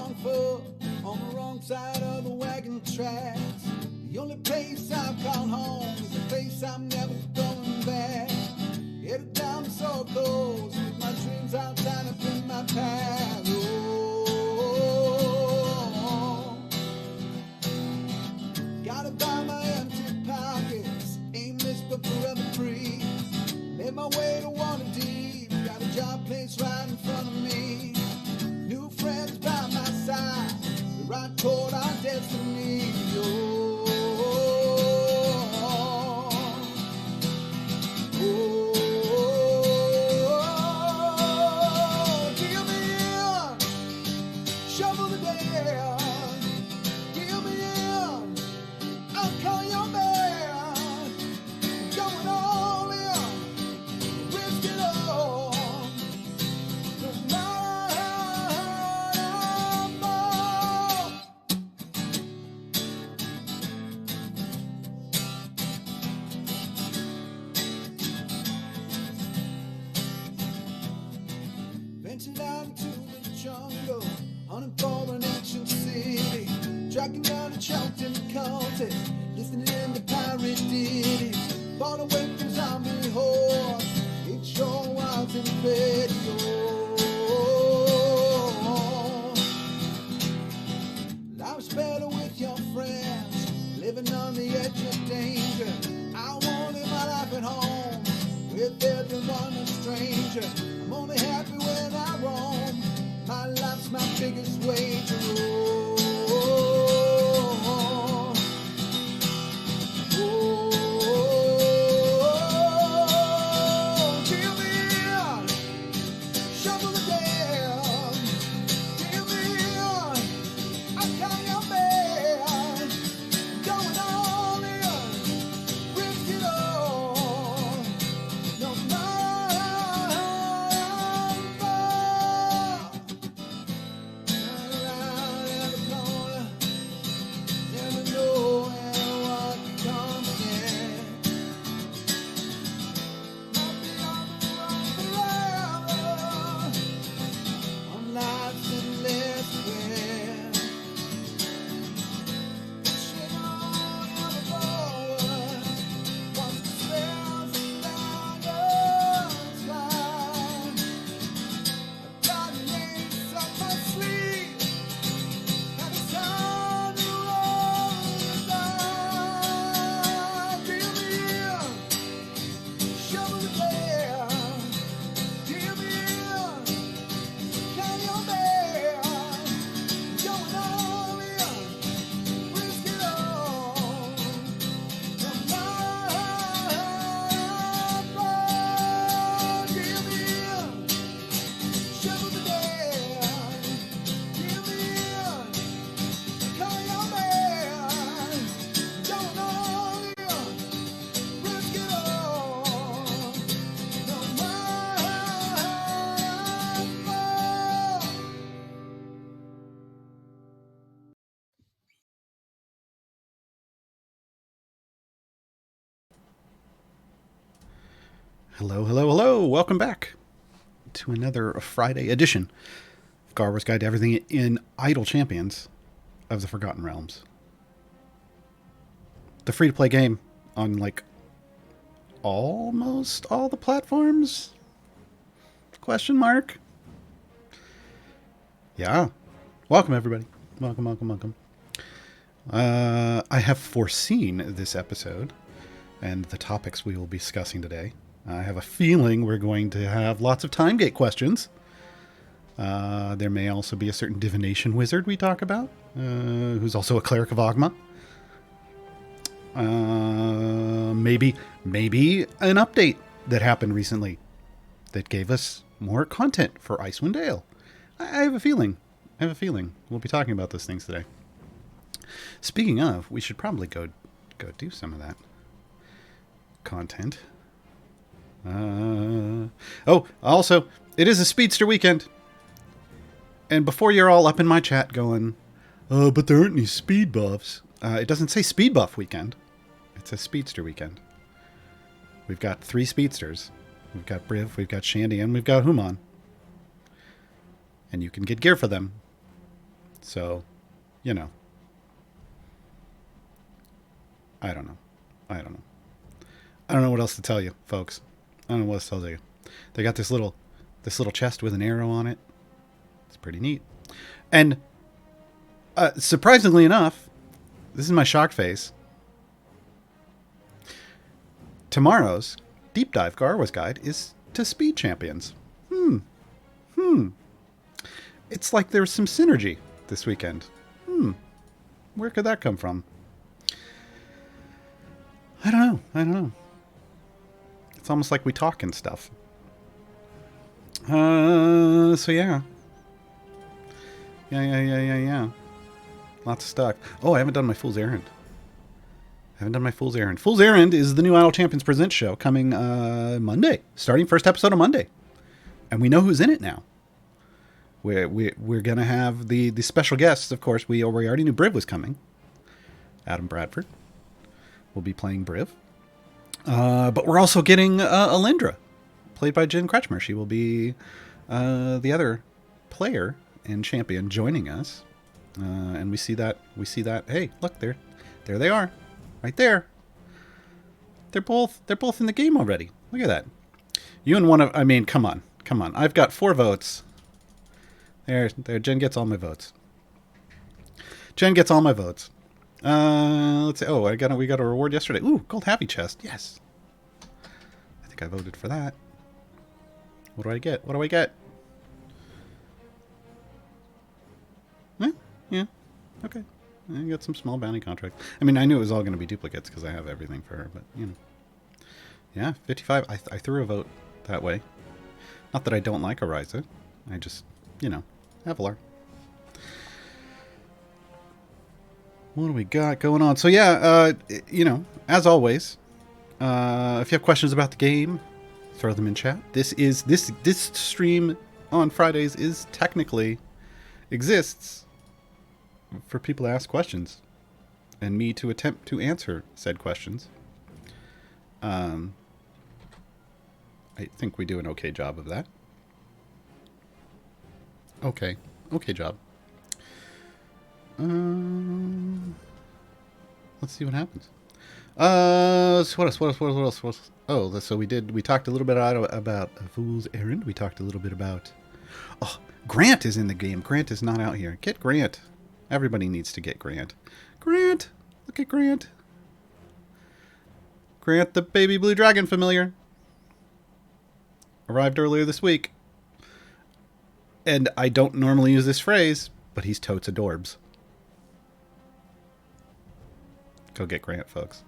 wrong foot on the wrong side of the wagon tracks. The only place I've called home is the place I'm never going back. Headed down the circles with my dreams all tied up in my path. Oh, gotta buy my empty pockets, aimless but forever free. Made my way to water deep, got a job place right in front of me. New friends by my side, we ride toward our destiny. Oh, oh, oh, give me in, shovel the dam. Give me in, I'll call your man. Going all in, risk it all. No matter how far. Ventured out into the jungle, hunting for an ancient city, tracking down a Chelton cultist, listening to pirate ditties, fought away from zombie hordes. It sure was in video. Life's better with your friends, living on the edge of danger. I wanted my life at home, with everyone a stranger. I'm only happy when I roam, my life's my biggest wager. Oh, oh, oh, give me in, shovel the dam. Give me in, I'll call your man. Going all in, risk it all. No matter how far. Around every corner, never know what comes next. Might be on the run forever, on life's endless quest. Pushing on ever forward, once the spells down the slide. I've got an ace up my sleeve, and it's time to roll the dice. Give me in, shovel the dam. Give me in, count your man. Going all in, risk it all. No matter how far. Give me in, shovel the dam. Give me in, call your man. Going all in, risk it all. No matter how far. Hello, hello, hello. Welcome back to another Friday edition of Gaarawarr's Guide to Everything in Idle Champions of the Forgotten Realms. The free-to-play game on, like, almost all the platforms? Question mark? Yeah. Welcome, everybody. Welcome, welcome, welcome. I have foreseen this episode and the topics we will be discussing today. I have a feeling we're going to have lots of time gate questions. There may also be a certain divination wizard we talk about, who's also a cleric of Ogma. Maybe an update that happened recently that gave us more content for Icewind Dale. I have a feeling. We'll be talking about those things today. Speaking of, we should probably go do some of that content. Also, it is a Speedster weekend. And before you're all up in my chat going, but there aren't any speed buffs. It doesn't say speed buff weekend. It's a Speedster weekend. We've got 3 Speedsters. We've got Briv, we've got Shandy, and we've got Human. And you can get gear for them. So, you know, I don't know. I don't know. I don't know what else to tell you, folks. I don't know what else to tell you. They got this little chest with an arrow on it. It's pretty neat. And surprisingly enough, this is my shocked face. Tomorrow's deep dive Gaarawarr's guide is to speed champions. It's like there's some synergy this weekend. Where could that come from? I don't know. It's almost like we talk and stuff. So yeah. Yeah. Lots of stuff. Oh, I haven't done my Fool's Errand. Fool's Errand is the new Idle Champions Presents show coming Monday. Starting first episode on Monday. And we know who's in it now. We're going to have the special guests, of course. We already knew Briv was coming. Adam Bradford will be playing Briv. But we're also getting Alindra, played by Jen Kretschmer. She will be the other player and champion joining us. And we see that. Hey, look, there they are. Right there. They're both in the game already. Look at that. You and one of, I mean, come on. I've got 4 votes. There. Jen gets all my votes. Let's see. Oh, we got a reward yesterday. Ooh, gold happy chest. Yes. I think I voted for that. What do I get? Yeah. Okay. I got some small bounty contract. I mean, I knew it was all going to be duplicates because I have everything for her, but, you know. Yeah, 55. I threw a vote that way. Not that I don't like Ariza. I just, you know, Avalar. What do we got going on? So, yeah, you know, as always, if you have questions about the game, throw them in chat. This stream on Fridays is technically exists for people to ask questions and me to attempt to answer said questions. I think we do an okay job of that. Okay job. Let's see what happens. So what else? Oh, so we talked a little bit about A Fool's Errand. We talked a little bit about... Oh, Grant is in the game. Grant is not out here. Get Grant. Everybody needs to get Grant. Grant! Look at Grant. Grant, the baby blue dragon familiar. Arrived earlier this week. And I don't normally use this phrase, but he's totes adorbs. Go get Grant, folks.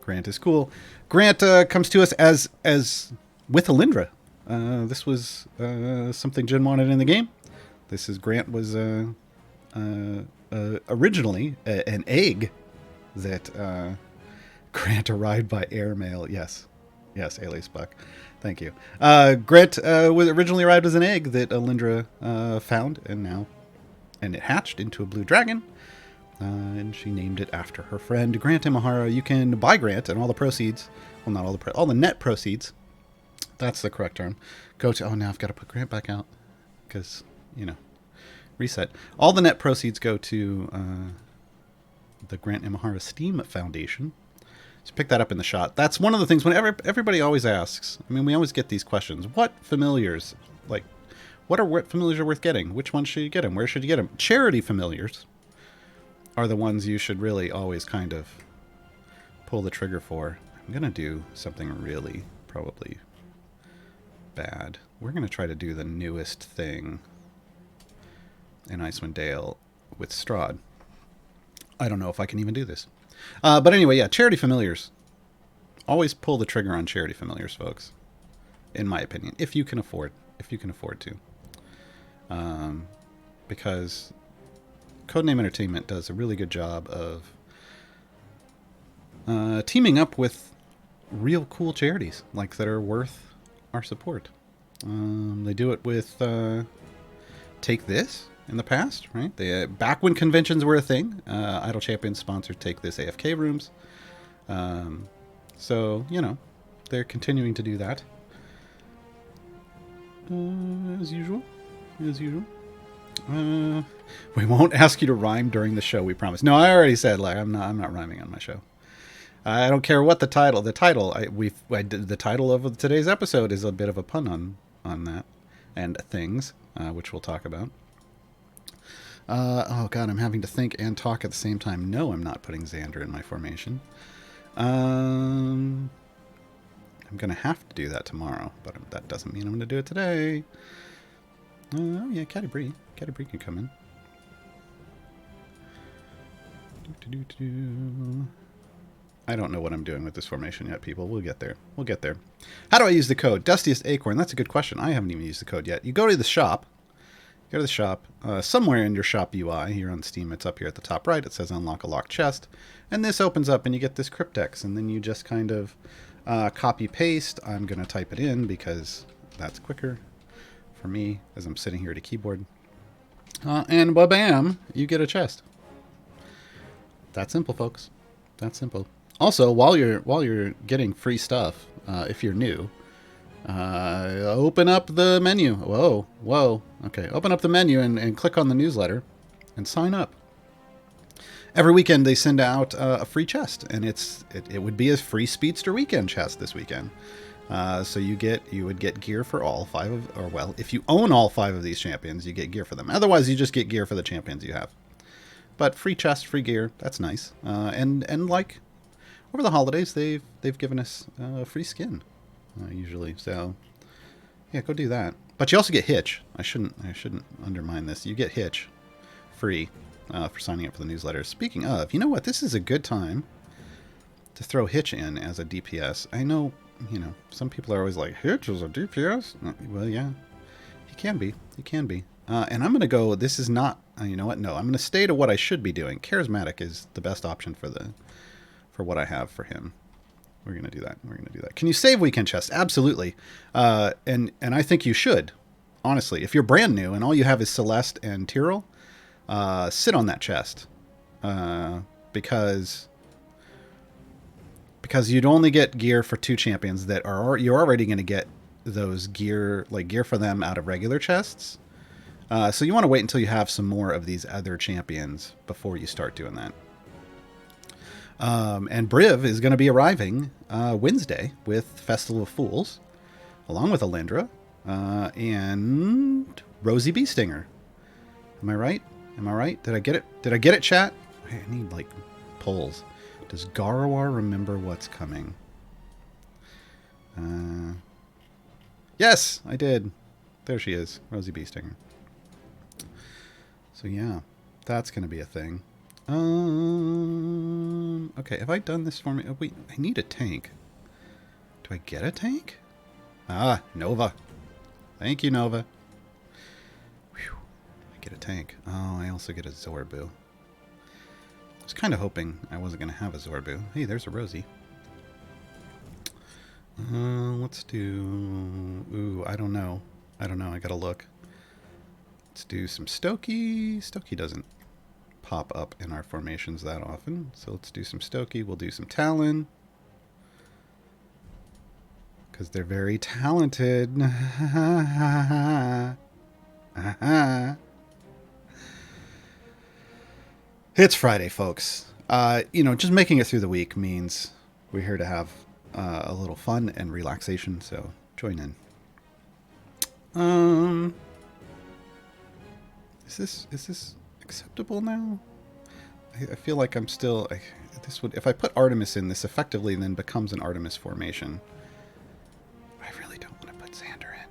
Grant is cool. Grant comes to us as with Alindra. This was something Jen wanted in the game. Grant was originally an egg that Grant arrived by airmail. Yes, Alias Buck. Thank you. Grant was originally arrived as an egg that Alindra found, and it hatched into a blue dragon. And she named it after her friend Grant Imahara. You can buy Grant, and all the proceeds, well, not all the net proceeds, that's the correct term, go to, oh, now I've got to put Grant back out, because, you know, reset. All the net proceeds go to the Grant Imahara Steam Foundation. So pick that up in the shot. That's one of the things whenever everybody always asks. I mean, we always get these questions. What familiars, what familiars are worth getting? Which ones should you get them? Where should you get them? Charity familiars are the ones you should really always kind of pull the trigger for. I'm going to do something really probably bad. We're going to try to do the newest thing in Icewind Dale with Strahd. I don't know if I can even do this. But anyway, yeah, charity familiars. Always pull the trigger on charity familiars, folks. In my opinion, if you can afford to. Because Codename Entertainment does a really good job of teaming up with real cool charities, like that are worth our support. They do it with Take This in the past, right? Back when conventions were a thing, Idle Champions sponsored Take This AFK rooms. So, you know, they're continuing to do that. As usual. We won't ask you to rhyme during the show, we promise. No, I already said, like, I'm not rhyming on my show. I don't care what the title. The title of today's episode is a bit of a pun on that and things, which we'll talk about. Oh God, I'm having to think and talk at the same time. No, I'm not putting Xander in my formation. I'm gonna have to do that tomorrow, but that doesn't mean I'm gonna do it today. Oh yeah, Caddy Bree can come in. I don't know what I'm doing with this formation yet, people. We'll get there. How do I use the code? Dustiest Acorn. That's a good question. I haven't even used the code yet. You go to the shop. Somewhere in your shop UI here on Steam. It's up here at the top right. It says unlock a locked chest. And this opens up and you get this cryptex. And then you just kind of copy paste. I'm going to type it in because that's quicker for me as I'm sitting here at a keyboard. And ba-bam, you get a chest. That simple, folks. That simple. Also, while you're getting free stuff, if you're new, open up the menu. Whoa. Okay, open up the menu and click on the newsletter and sign up. Every weekend they send out a free chest, and it would be a free Speedster weekend chest this weekend. So you would get gear for all 5 of, or well, if you own all 5 of these champions, you get gear for them. Otherwise, you just get gear for the champions you have. But free chest, free gear, that's nice. And like over the holidays, they've given us free skin usually. So yeah, go do that. But you also get Hitch. I shouldn't undermine this. You get Hitch free for signing up for the newsletter. Speaking of, you know what? This is a good time to throw Hitch in as a DPS. I know, some people are always like, Hitch is a DPS? Well, yeah, he can be. And I'm going to go, this is not, you know what? No, I'm going to stay to what I should be doing. Charismatic is the best option for what I have for him. We're going to do that. Can you save weekend chests? Absolutely. And I think you should, honestly. If you're brand new and all you have is Celeste and Tyrell, sit on that chest. Because you'd only get gear for 2 champions that you're already going to get those gear for them out of regular chests. So you want to wait until you have some more of these other champions before you start doing that. And Briv is going to be arriving Wednesday with Festival of Fools, along with Alindra and Rosie Beestinger. Am I right? Did I get it, chat? I need polls. Does Gaarawarr remember what's coming? Yes, I did. There she is, Rosie Beestinger. So yeah, that's going to be a thing. Okay, have I done this for me? Oh, wait, I need a tank. Do I get a tank? Ah, Nova. Thank you, Nova. Whew, I get a tank. Oh, I also get a Zorbu. I was kind of hoping I wasn't going to have a Zorbu. Hey, there's a Rosie. Let's do... Ooh, I don't know. I gotta look. Let's do some Stokey. Stokey doesn't pop up in our formations that often. So let's do some Stokey. We'll do some Talon. Because they're very talented. It's Friday, folks. Just making it through the week means we're here to have a little fun and relaxation. So join in. Is this acceptable now? I feel like I'm still... if I put Artemis in, this effectively then becomes an Artemis formation. I really don't want to put Xander in.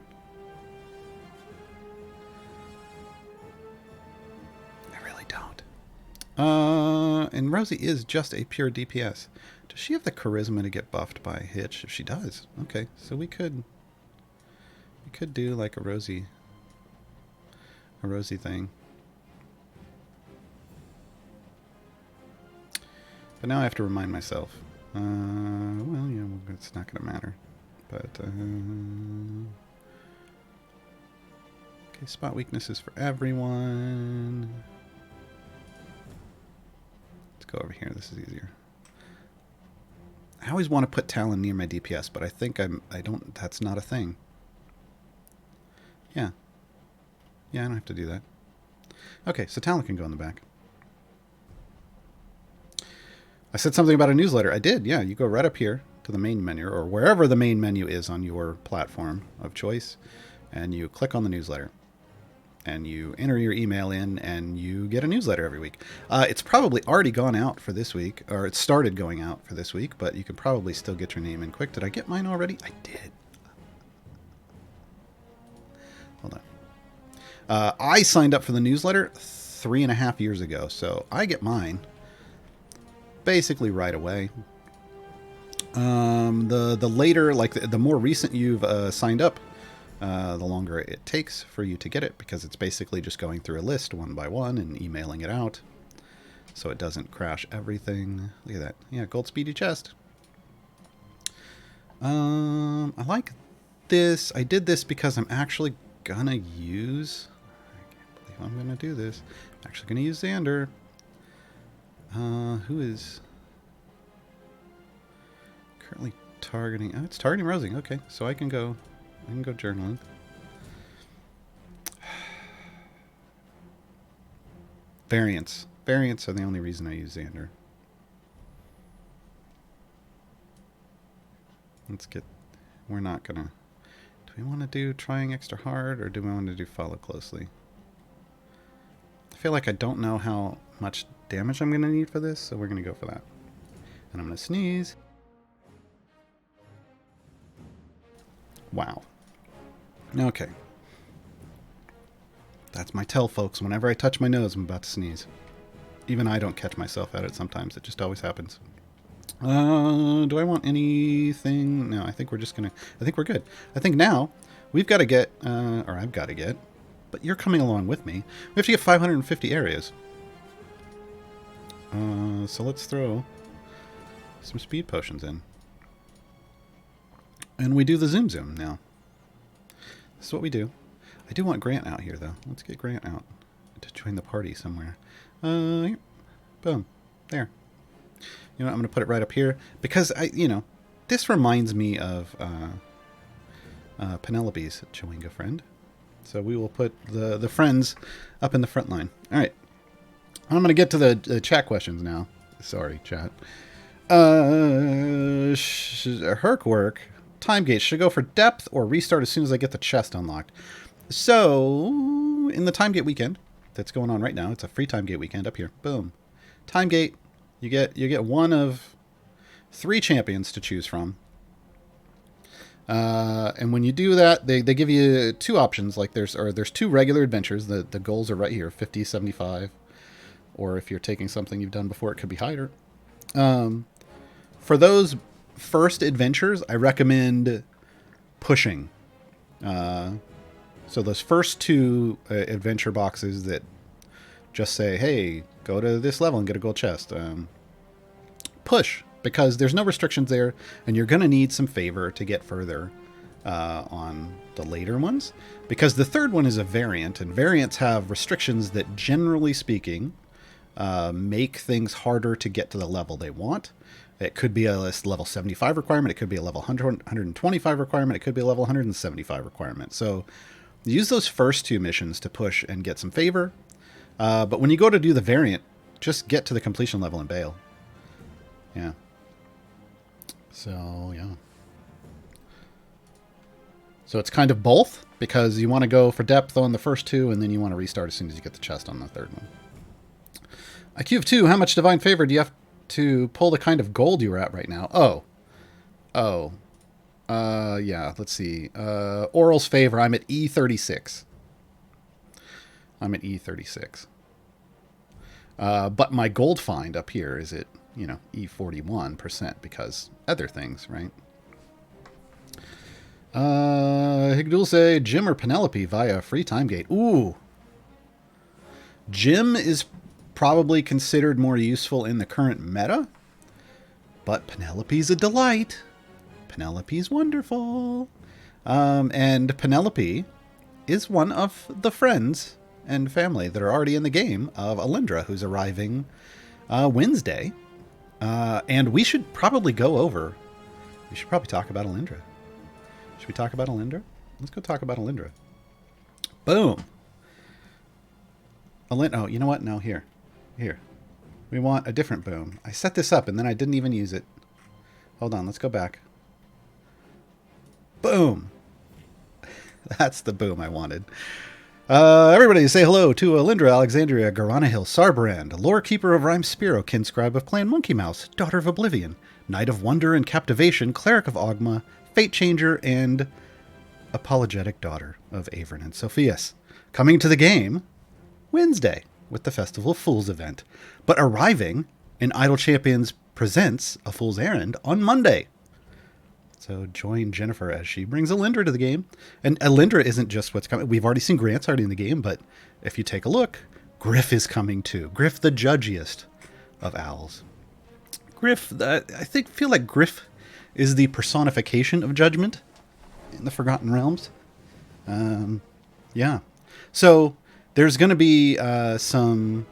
I really don't. And Rosie is just a pure DPS. Does she have the charisma to get buffed by Hitch? If she does, okay. So we could do like a Rosie thing. But now I have to remind myself. Well, yeah, it's not going to matter. But, okay, spot weaknesses for everyone. Let's go over here. This is easier. I always want to put Talon near my DPS, but I think that's not a thing. Yeah. Yeah, I don't have to do that. Okay, so Talon can go in the back. I said something about a newsletter. I did, yeah. You go right up here to the main menu, or wherever the main menu is on your platform of choice, and you click on the newsletter. And you enter your email in, and you get a newsletter every week. It's probably already gone out for this week, or it started going out for this week, but you can probably still get your name in quick. Did I get mine already? I did. Hold on. I signed up for the newsletter 3.5 years ago, so I get mine basically right away. The later, like the more recent you've signed up, the longer it takes for you to get it, because it's basically just going through a list one by one and emailing it out, so it doesn't crash everything. Look at that. Yeah, gold speedy chest. I like this. I did this because I'm actually gonna use... I can't believe I'm gonna do this. I'm actually gonna use Xander. Who is currently targeting... Oh, it's targeting Rosie. Okay, so I can go journaling. Variants. Variants are the only reason I use Xander. Let's get... We're not gonna... Do we want to do trying extra hard, or do we want to do follow closely? I feel like I don't know how much damage I'm going to need for this, so we're going to go for that. And I'm going to sneeze. Wow. Okay. That's my tell, folks. Whenever I touch my nose, I'm about to sneeze. Even I don't catch myself at it sometimes. It just always happens. Do I want anything? No, I think we're just going to... I think we're good. I think now we've got to get... or I've got to get... But you're coming along with me. We have to get 550 areas. So let's throw some speed potions in. And we do the zoom zoom now. This is what we do. I do want Grant out here, though. Let's get Grant out to join the party somewhere. Here. Boom. There. You know what? I'm going to put it right up here. Because, this reminds me of Penelope's Chewinga friend. So we will put the friends up in the front line. All right. I'm going to get to the chat questions now. Sorry, chat. Herc work. Time gate. Should I go for depth or restart as soon as I get the chest unlocked? So, in the time gate weekend that's going on right now, it's a free time gate weekend up here. Boom. Time gate. You get one of 3 champions to choose from. And when you do that, they give you 2 options. Like there's 2 regular adventures. The goals are right here, 50, 75. Or if you're taking something you've done before, it could be higher. For those first adventures, I recommend pushing. So those first 2 adventure boxes that just say, hey, go to this level and get a gold chest. Push, because there's no restrictions there, and you're going to need some favor to get further on the later ones. Because the third one is a variant, and variants have restrictions that, generally speaking, make things harder to get to the level they want. It could be a level 75 requirement. It could be a level 125 requirement. It could be a level 175 requirement. So use those first 2 missions to push and get some favor. But when you go to do the variant, just get to the completion level and bail. Yeah. So, yeah. So it's kind of both, because you want to go for depth on the first 2, and then you want to restart as soon as you get the chest on the third one. IQ of 2, how much divine favor do you have to pull the kind of gold you're at right now? Yeah, let's see. Oral's favor, I'm at E36. But my gold find up here is at, E41%, because other things, right? Higdulce, Jim or Penelope via free time gate. Ooh. Jim is probably considered more useful in the current meta, but Penelope's a delight. Penelope's wonderful. And Penelope is one of the friends and family that are already in the game of Alindra, who's arriving Wednesday. And we should probably we should probably talk about Alindra. Should we talk about Alindra? Let's go talk about Alindra. Boom. Oh, you know what? No, here. Here. We want a different boom. I set this up and then I didn't even use it. Hold on, let's go back. Boom! That's the boom I wanted. Everybody say hello to Alindra, Alexandria, Garanahill, Sarbrand, Lore Keeper of Rime Spiro, Kinscribe of Clan Monkey Mouse, Daughter of Oblivion, Knight of Wonder and Captivation, Cleric of Ogma, Fate Changer, and Apologetic Daughter of Avern and Sophias. Coming to the game Wednesday with the Festival of Fools event, but arriving in Idle Champions Presents A Fool's Errand on Monday. So join Jennifer as she brings Alindra to the game. And Alindra isn't just what's coming. We've already seen Grant's already in the game, but if you take a look, Griff is coming too. Griff, the judgiest of owls. Griff, feel like Griff is the personification of judgment in the Forgotten Realms. Yeah. So there's going to be some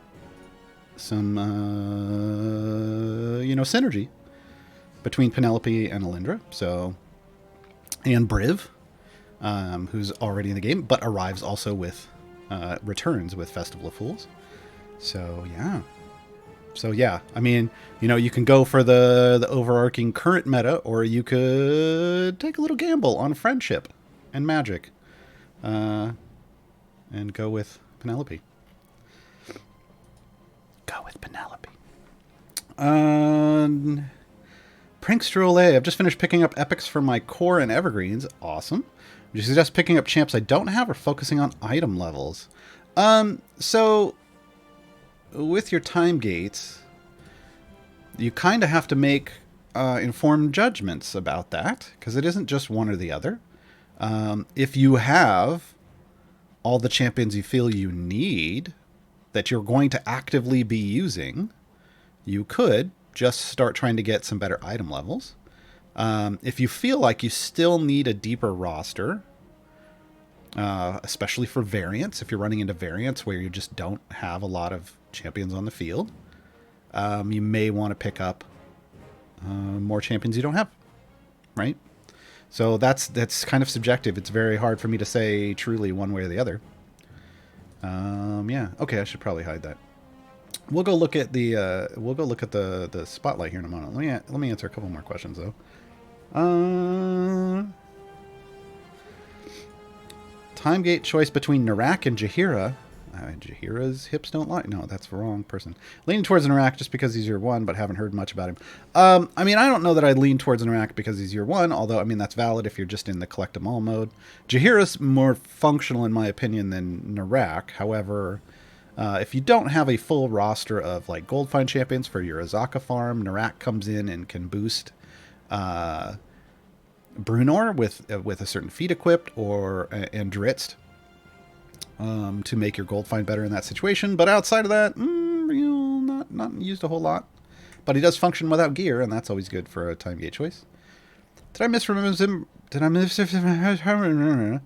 synergy between Penelope and Alindra, and Briv, who's already in the game, but arrives also with, returns with Festival of Fools. So yeah, I mean, you can go for the overarching current meta, or you could take a little gamble on friendship and magic, and go with Penelope. Prankster Olay, I've just finished picking up epics for my core and evergreens. Awesome. Would you suggest picking up champs I don't have or focusing on item levels? So with your time gates, you kind of have to make informed judgments about that, because it isn't just one or the other. If you have all the champions you feel you need that you're going to actively be using, you could just start trying to get some better item levels. If you feel like you still need a deeper roster, especially for variants, if you're running into variants where you just don't have a lot of champions on the field, you may want to pick up more champions you don't have, right? So that's kind of subjective. It's very hard for me to say truly one way or the other. Yeah. Okay, I should probably hide that. We'll go look at the spotlight here in a moment. Let me answer a couple more questions though. Time gate choice between Narak and Jaheira. Jaheira's hips don't lie. No, that's the wrong person. Leaning towards Narak just because he's year one, but haven't heard much about him. I mean, I don't know that I'd lean towards Narak because he's year one, although, I mean, that's valid if you're just in the collect 'em all mode. Jaheira's more functional, in my opinion, than Narak. However, if you don't have a full roster of, like, Gold Find champions for your Azaka farm, Narak comes in and can boost Brunor with a certain feat equipped, and Dritzt, to make your gold find better in that situation. But outside of that, not used a whole lot. But he does function without gear, and that's always good for a time gate choice. Did I misremember him? Did I miss? A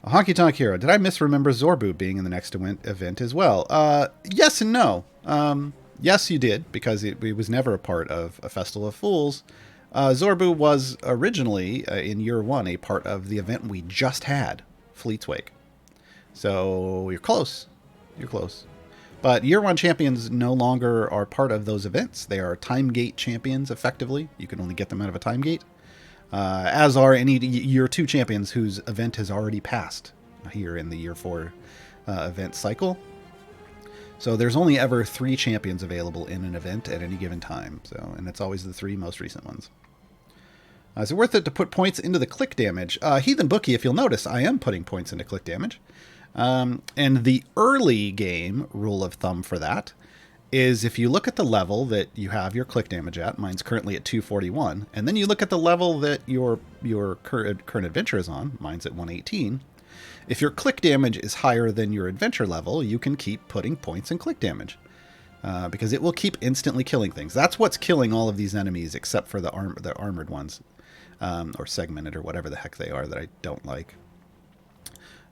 Honky Tonk Hero. Did I misremember Zorbu being in the next event as well? Yes and no. Yes, you did, because it was never a part of a Festival of Fools. Zorbu was originally, in year one, a part of the event we just had, Fleet's Wake. So you're close. You're close. But year one champions no longer are part of those events. They are time gate champions, effectively. You can only get them out of a time gate. As are any year two champions whose event has already passed here in the year four event cycle. So there's only ever 3 champions available in an event at any given time. And it's always the 3 most recent ones. Is it worth it to put points into the click damage? Heathen Bookie, if you'll notice, I am putting points into click damage. And the early game rule of thumb for that is if you look at the level that you have your click damage at, mine's currently at 241, and then you look at the level that your current adventure is on, mine's at 118, if your click damage is higher than your adventure level, you can keep putting points in click damage. Because it will keep instantly killing things. That's what's killing all of these enemies, except for the armored ones. Or segmented, or whatever the heck they are that I don't like.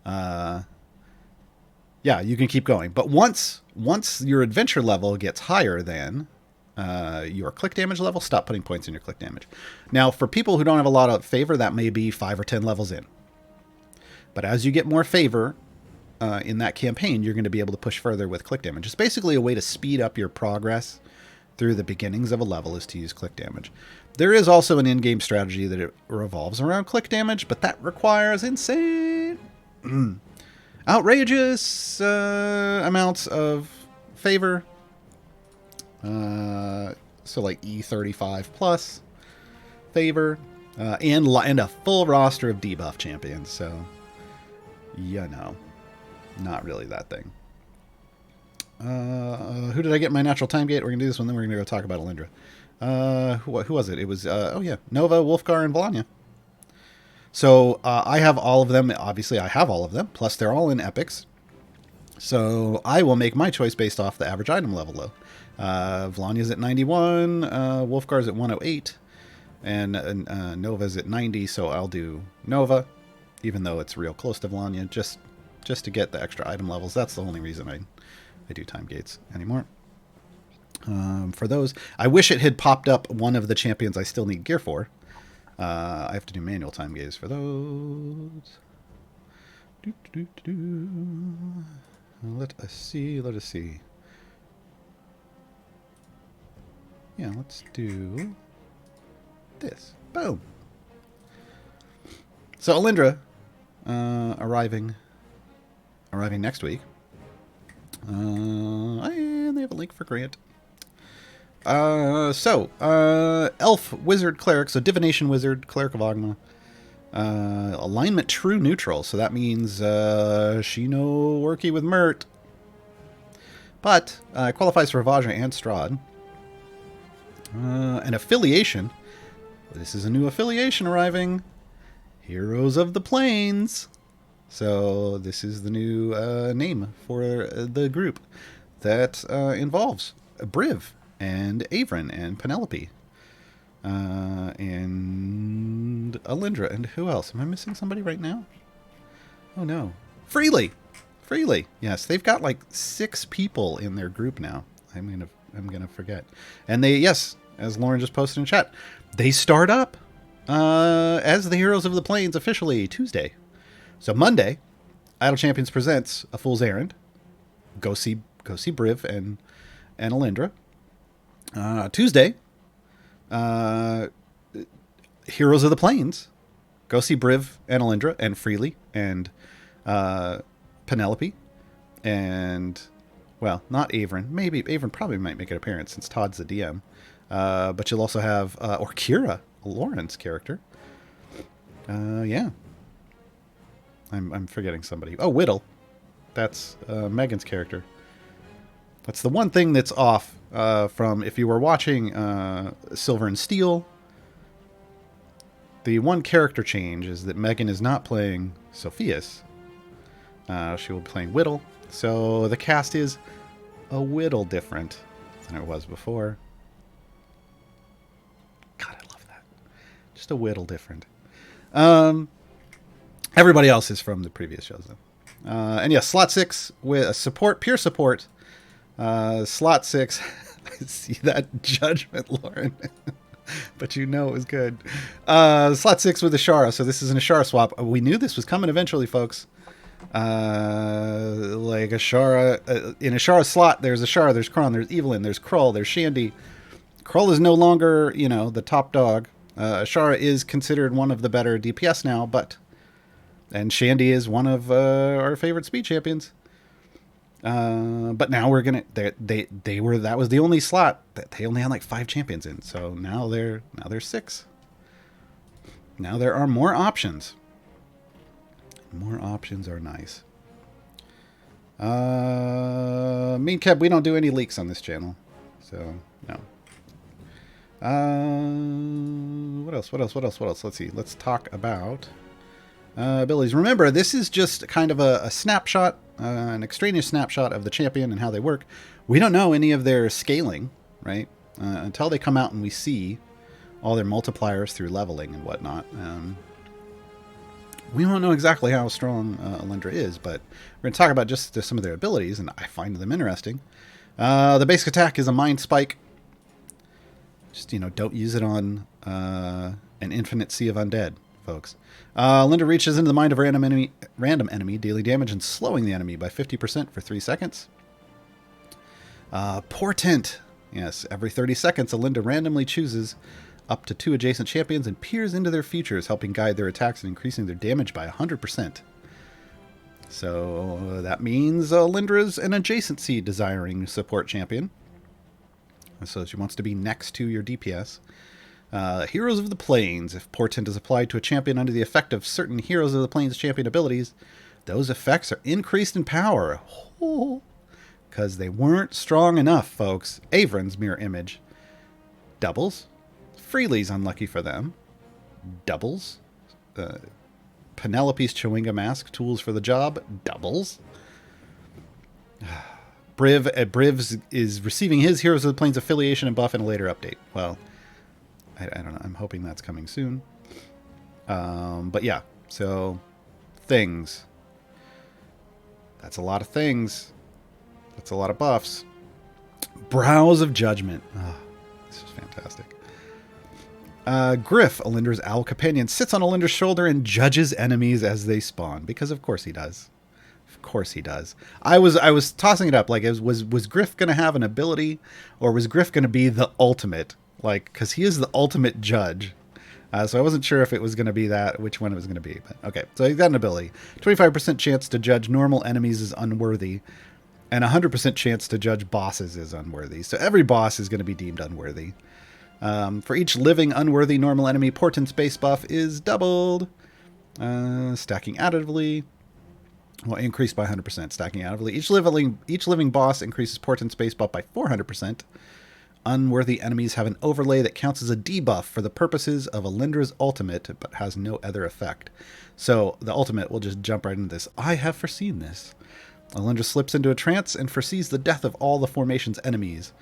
Yeah, you can keep going. But once your adventure level gets higher than your click damage level, stop putting points in your click damage. Now, for people who don't have a lot of favor, that may be 5 or 10 levels in. But as you get more favor in that campaign, you're going to be able to push further with click damage. It's basically a way to speed up your progress through the beginnings of a level is to use click damage. There is also an in-game strategy that it revolves around click damage, but that requires insane, outrageous amounts of favor. So like E35 plus favor, and a full roster of debuff champions. So, not really that thing. Who did I get my natural time gate? We're going to do this one, then we're going to go talk about Alindra. Who was it? It was, Nova, Wolfgar, and Volanya. So, I have all of them. Obviously, I have all of them. Plus, they're all in epics. So, I will make my choice based off the average item level, though. Volanya's at 91, Wolfgar's at 108, and Nova's at 90, so I'll do Nova, even though it's real close to Volanya, just to get the extra item levels. That's the only reason I do time gates anymore. For those, I wish it had popped up one of the champions I still need gear for. I have to do manual time gates for those. Let us see. Yeah, let's do this. Boom. So Alindra, arriving next week. And they have a link for Grant. Elf, Wizard, Cleric. So Divination Wizard, Cleric of Ogma. Alignment True Neutral. So that means she no worky with Mert. But qualifies for Vajra and Strahd. An affiliation. This is a new affiliation arriving. Heroes of the Plains. So this is the new name for the group that involves Briv and Avrin and Penelope and Alindra. And who else? Am I missing somebody right now? Oh no. Freely. Yes, they've got like 6 people in their group now. I'm gonna forget. And they, yes, as Lauren just posted in chat, they start up as the Heroes of the Plains officially Tuesday. So Monday, Idle Champions presents A Fool's Errand. Go see Briv and Alindra. Tuesday, Heroes of the Plains. Go see Briv and Alindra and Freely and Penelope and, well, not Avrin. Maybe Avrin probably might make an appearance since Todd's the DM. But you'll also have or Kira, Lauren's character. Yeah. I'm forgetting somebody. Oh, Whittle. That's Megan's character. That's the one thing that's off from if you were watching Silver and Steel. The one character change is that Megan is not playing Sophias. She will be playing Whittle. So the cast is a whittle different than it was before. God, I love that. Just a whittle different. Everybody else is from the previous shows, though. And yeah, slot 6 with support, pure support. Slot 6. I see that judgment, Lauren. But you know it was good. Slot 6 with Ashara. So this is an Ashara swap. We knew this was coming eventually, folks. Like Ashara, in Ashara's slot, there's Ashara, there's Kron, there's Evelyn, there's Krull, there's Shandy. Krull is no longer, the top dog. Ashara is considered one of the better DPS now, and Shandy is one of our favorite speed champions. But now we're gonna, that was the only slot that they only had like 5 champions in. So now there's 6. Now there are more options. More options are nice. Me and Kev, we don't do any leaks on this channel. So, no. What else? Let's see. Let's talk about abilities. Remember, this is just kind of a snapshot, an extraneous snapshot of the champion and how they work. We don't know any of their scaling, right? Until they come out and we see all their multipliers through leveling and whatnot. We won't know exactly how strong Alindra is, but we're going to talk about just some of their abilities, and I find them interesting. The basic attack is a Mind Spike. Just, don't use it on an infinite sea of undead. folks. Linda reaches into the mind of a random enemy, daily damage, and slowing the enemy by 50% for 3 seconds. Portent. Yes, every 30 seconds, Alinda randomly chooses up to 2 adjacent champions and peers into their futures, helping guide their attacks and increasing their damage by 100%. So that means Lindra's an adjacency desiring support champion. So she wants to be next to your DPS. Heroes of the Plains. If Portent is applied to a champion under the effect of certain Heroes of the Plains champion abilities, those effects are increased in power. Because they weren't strong enough, folks. Avron's mirror image. Doubles. Freely's unlucky for them. Doubles. Penelope's Chewinga mask. Tools for the job. Doubles. Brivs is receiving his Heroes of the Plains affiliation and buff in a later update. Well, I don't know. I'm hoping that's coming soon. But yeah, so things. That's a lot of things. That's a lot of buffs. Brows of Judgment. Oh, this is fantastic. Griff, Alindra's owl companion, sits on Alindra's shoulder and judges enemies as they spawn. Because of course he does. Of course he does. I was tossing it up. Like, was Griff going to have an ability? Or was Griff going to be the ultimate? Like, because he is the ultimate judge. So I wasn't sure if it was going to be that, which one it was going to be. But okay, so he's got an ability. 25% chance to judge normal enemies is unworthy. And 100% chance to judge bosses is unworthy. So every boss is going to be deemed unworthy. For each living unworthy normal enemy, Portent's base buff is doubled. Stacking additively. Well, increased by 100%. Stacking additively. Each living boss increases Portent's base buff by 400%. Unworthy enemies have an overlay that counts as a debuff for the purposes of Alindra's ultimate, but has no other effect. So the ultimate will just jump right into this. I have foreseen this. Alindra slips into a trance and foresees the death of all the formation's enemies.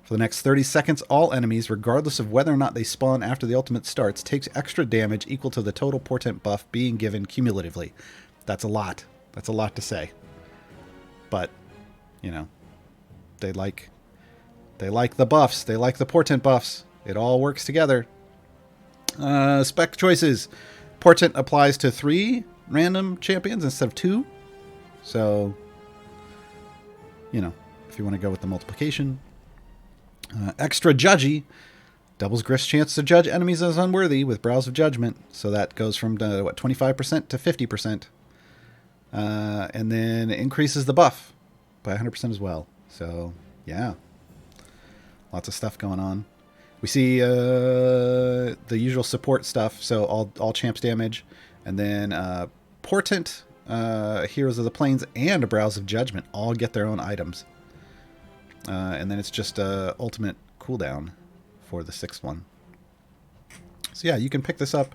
For the next 30 seconds, all enemies, regardless of whether or not they spawn after the ultimate starts, takes extra damage equal to the total Portent buff being given cumulatively. That's a lot. That's a lot to say. But, you know, they like the buffs. They like the Portent buffs. It all works together. Spec choices. Portent applies to 3 random champions instead of 2. So, you know, if you want to go with the multiplication. Extra judgy. Doubles Griff's chance to judge enemies as unworthy with Brows of Judgment. So that goes from, 25% to 50%. And then increases the buff by 100% as well. So, yeah. Lots of stuff going on. We see the usual support stuff. So all champs damage. And then Portent, Heroes of the Plains, and a Brows of Judgment all get their own items. And then it's just ultimate cooldown for the 6th one. So yeah, you can pick this up.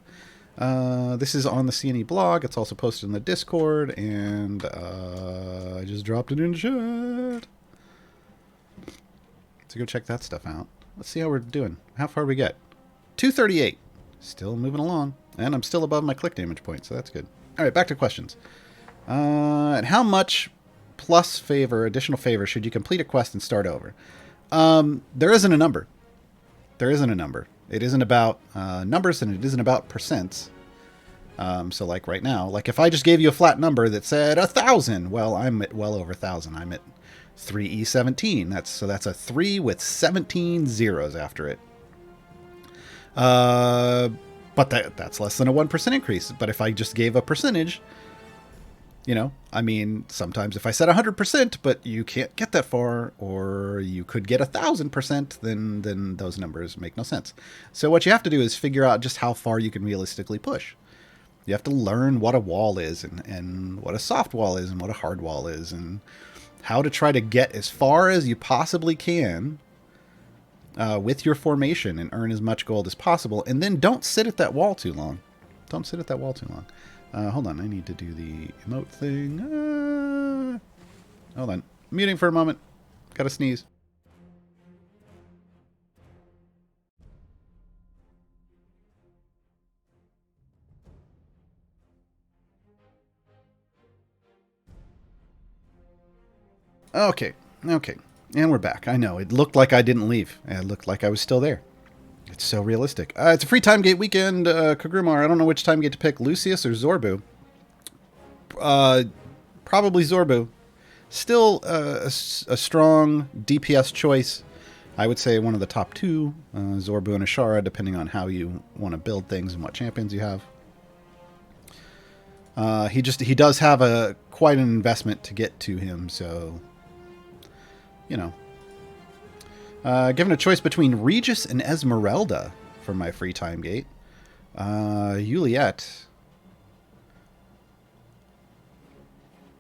This is on the CNE blog. It's also posted in the Discord. And I just dropped it in the chat. So go check that stuff out. Let's see how we're doing. How far we get? 238. Still moving along. And I'm still above my click damage point, so that's good. All right, back to questions. And how much plus favor, additional favor, should you complete a quest and start over? There isn't a number. There isn't a number. It isn't about numbers, and it isn't about percents. So like right now, like if I just gave you a flat number that said 1,000, well, I'm at well over 1,000. I'm at 3E17. That's a 3 with 17 zeros after it. But that's less than a 1% increase. But if I just gave a percentage, you know, I mean, sometimes if I said 100%, but you can't get that far, or you could get 1,000%, then those numbers make no sense. So what you have to do is figure out just how far you can realistically push. You have to learn what a wall is, and what a soft wall is, and what a hard wall is, and how to try to get as far as you possibly can with your formation and earn as much gold as possible. And then don't sit at that wall too long. Don't sit at that wall too long. Hold on, I need to do the emote thing. Hold on. Muting for a moment. Gotta sneeze. Okay. And we're back. I know. It looked like I didn't leave. It looked like I was still there. It's so realistic. It's a free time gate weekend, Kagurumar. I don't know which time gate to pick, Lucius or Zorbu. Probably Zorbu. Still a strong DPS choice. I would say one of the top two, Zorbu and Ashara, depending on how you want to build things and what champions you have. He does have quite an investment to get to him, so you know. Given a choice between Regis and Esmeralda for my free time gate, Juliet.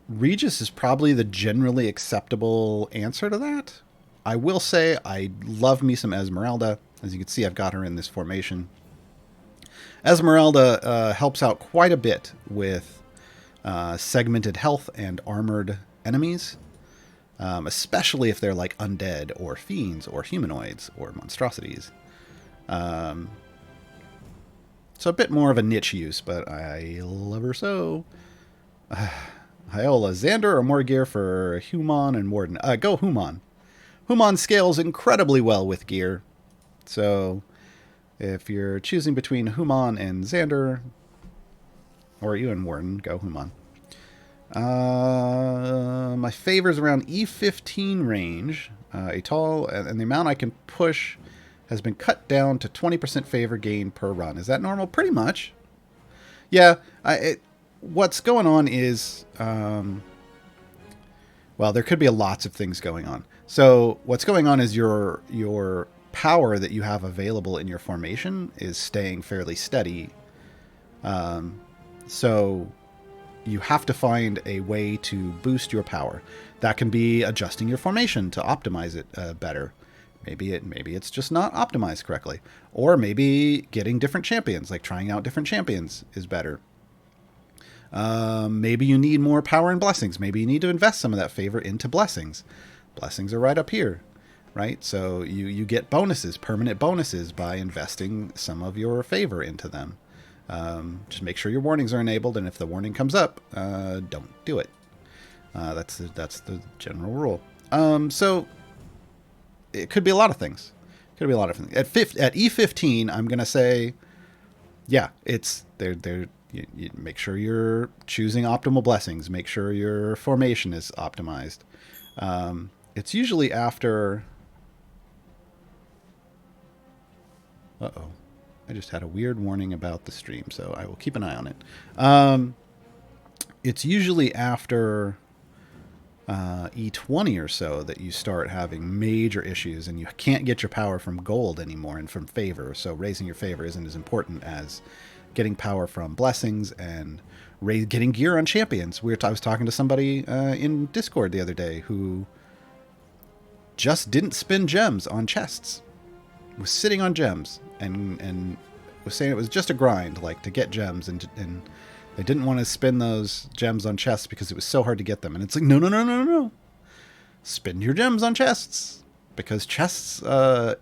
Regis is probably the generally acceptable answer to that. I will say I love me some Esmeralda. As you can see, I've got her in this formation. Esmeralda helps out quite a bit with segmented health and armored enemies, especially if they're like undead or fiends or humanoids or monstrosities. So a bit more of a niche use, but I love her so. Hyola, Xander or more gear for Human and Warden? Go Human. Human scales incredibly well with gear. So if you're choosing between Human and Xander, or you and Warden, go Human. My favor's around E15 range. A tall, and the amount I can push has been cut down to 20% favor gain per run. Is that normal? Pretty much. Yeah, what's going on is, well, there could be lots of things going on. So what's going on is your power that you have available in your formation is staying fairly steady. So you have to find a way to boost your power. That can be adjusting your formation to optimize it better. Maybe it's just not optimized correctly. Or maybe getting different champions, like trying out different champions is better. Maybe you need more power and blessings. Maybe you need to invest some of that favor into blessings. Blessings are right up here, right? So you get bonuses, permanent bonuses, by investing some of your favor into them. Just make sure your warnings are enabled, and if the warning comes up, don't do it. That's the general rule. So it could be a lot of things. At E15, I'm gonna say, yeah, it's they're. You make sure you're choosing optimal blessings. Make sure your formation is optimized. It's usually after. Uh-oh. I just had a weird warning about the stream, so I will keep an eye on it. It's usually after E20 or so that you start having major issues, and you can't get your power from gold anymore and from favor. So raising your favor isn't as important as getting power from blessings and getting gear on champions. I was talking to somebody in Discord the other day who just didn't spend gems on chests. Was sitting on gems and was saying it was just a grind, like to get gems, and they didn't want to spend those gems on chests because it was so hard to get them. And it's like, no. Spend your gems on chests. Because chests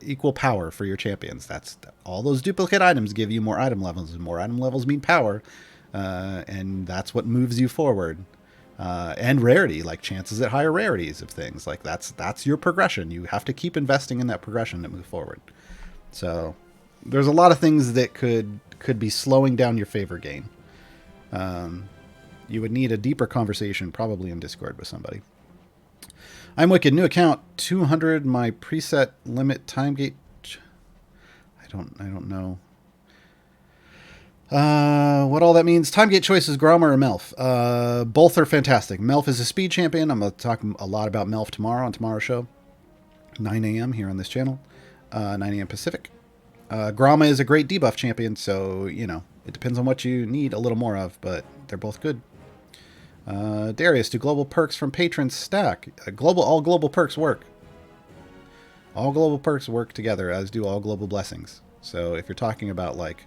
equal power for your champions. All those duplicate items give you more item levels, and more item levels mean power, and that's what moves you forward. And rarity, like chances at higher rarities of things, like that's your progression. You have to keep investing in that progression to move forward. So there's a lot of things that could be slowing down your favor gain. You would need a deeper conversation, probably in Discord with somebody. I'm Wicked, new account, 200, my preset limit time gate. I don't know. What all that means. Time gate choices, Gaarawarr or Melf. Both are fantastic. Melf is a speed champion. I'm going to talk a lot about Melf tomorrow on tomorrow's show. 9 a.m. here on this channel. 9 a.m. Pacific. Grama is a great debuff champion, so, it depends on what you need a little more of, but they're both good. Darius, do global perks from patrons stack? All global perks work. All global perks work together, as do all global blessings. So if you're talking about, like,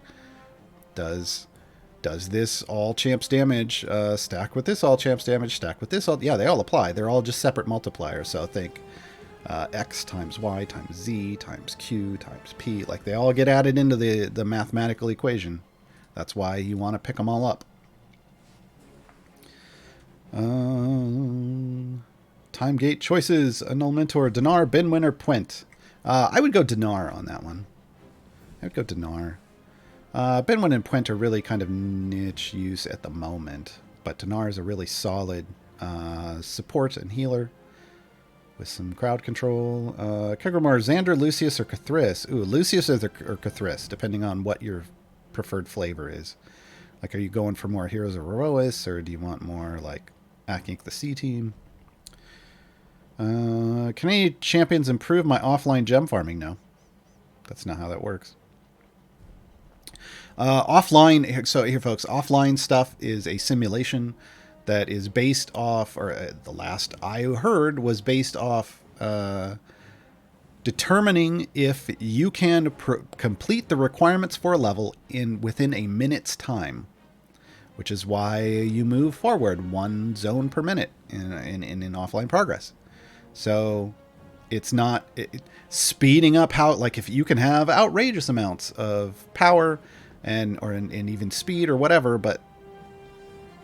does this all champs damage stack with this all champs damage, stack with this all... Yeah, they all apply. They're all just separate multipliers. So think X times Y times Z times Q times P. Like, they all get added into the mathematical equation. That's why you want to pick them all up. Time gate choices. Annul Mentor, Dinar, Bin Winner, Puent. I would go Dinar on that one. I'd go Dinar. Benwin and Puent are really kind of niche use at the moment, but Dinar is a really solid support and healer with some crowd control. Gaarawarr, Xander, Lucius, or Cathris. Ooh, Lucius or Cathris, depending on what your preferred flavor is. Like, are you going for more Heroes of Herois, or do you want more, like, Akink the C team? Can any champions improve my offline gem farming? No. That's not how that works. Offline, so here, folks, offline stuff is a simulation that is based off, or the last I heard was based off determining if you can complete the requirements for a level within a minute's time, which is why you move forward 1 zone per minute in offline progress. So it's not speeding up how, like, if you can have outrageous amounts of power and even speed or whatever, but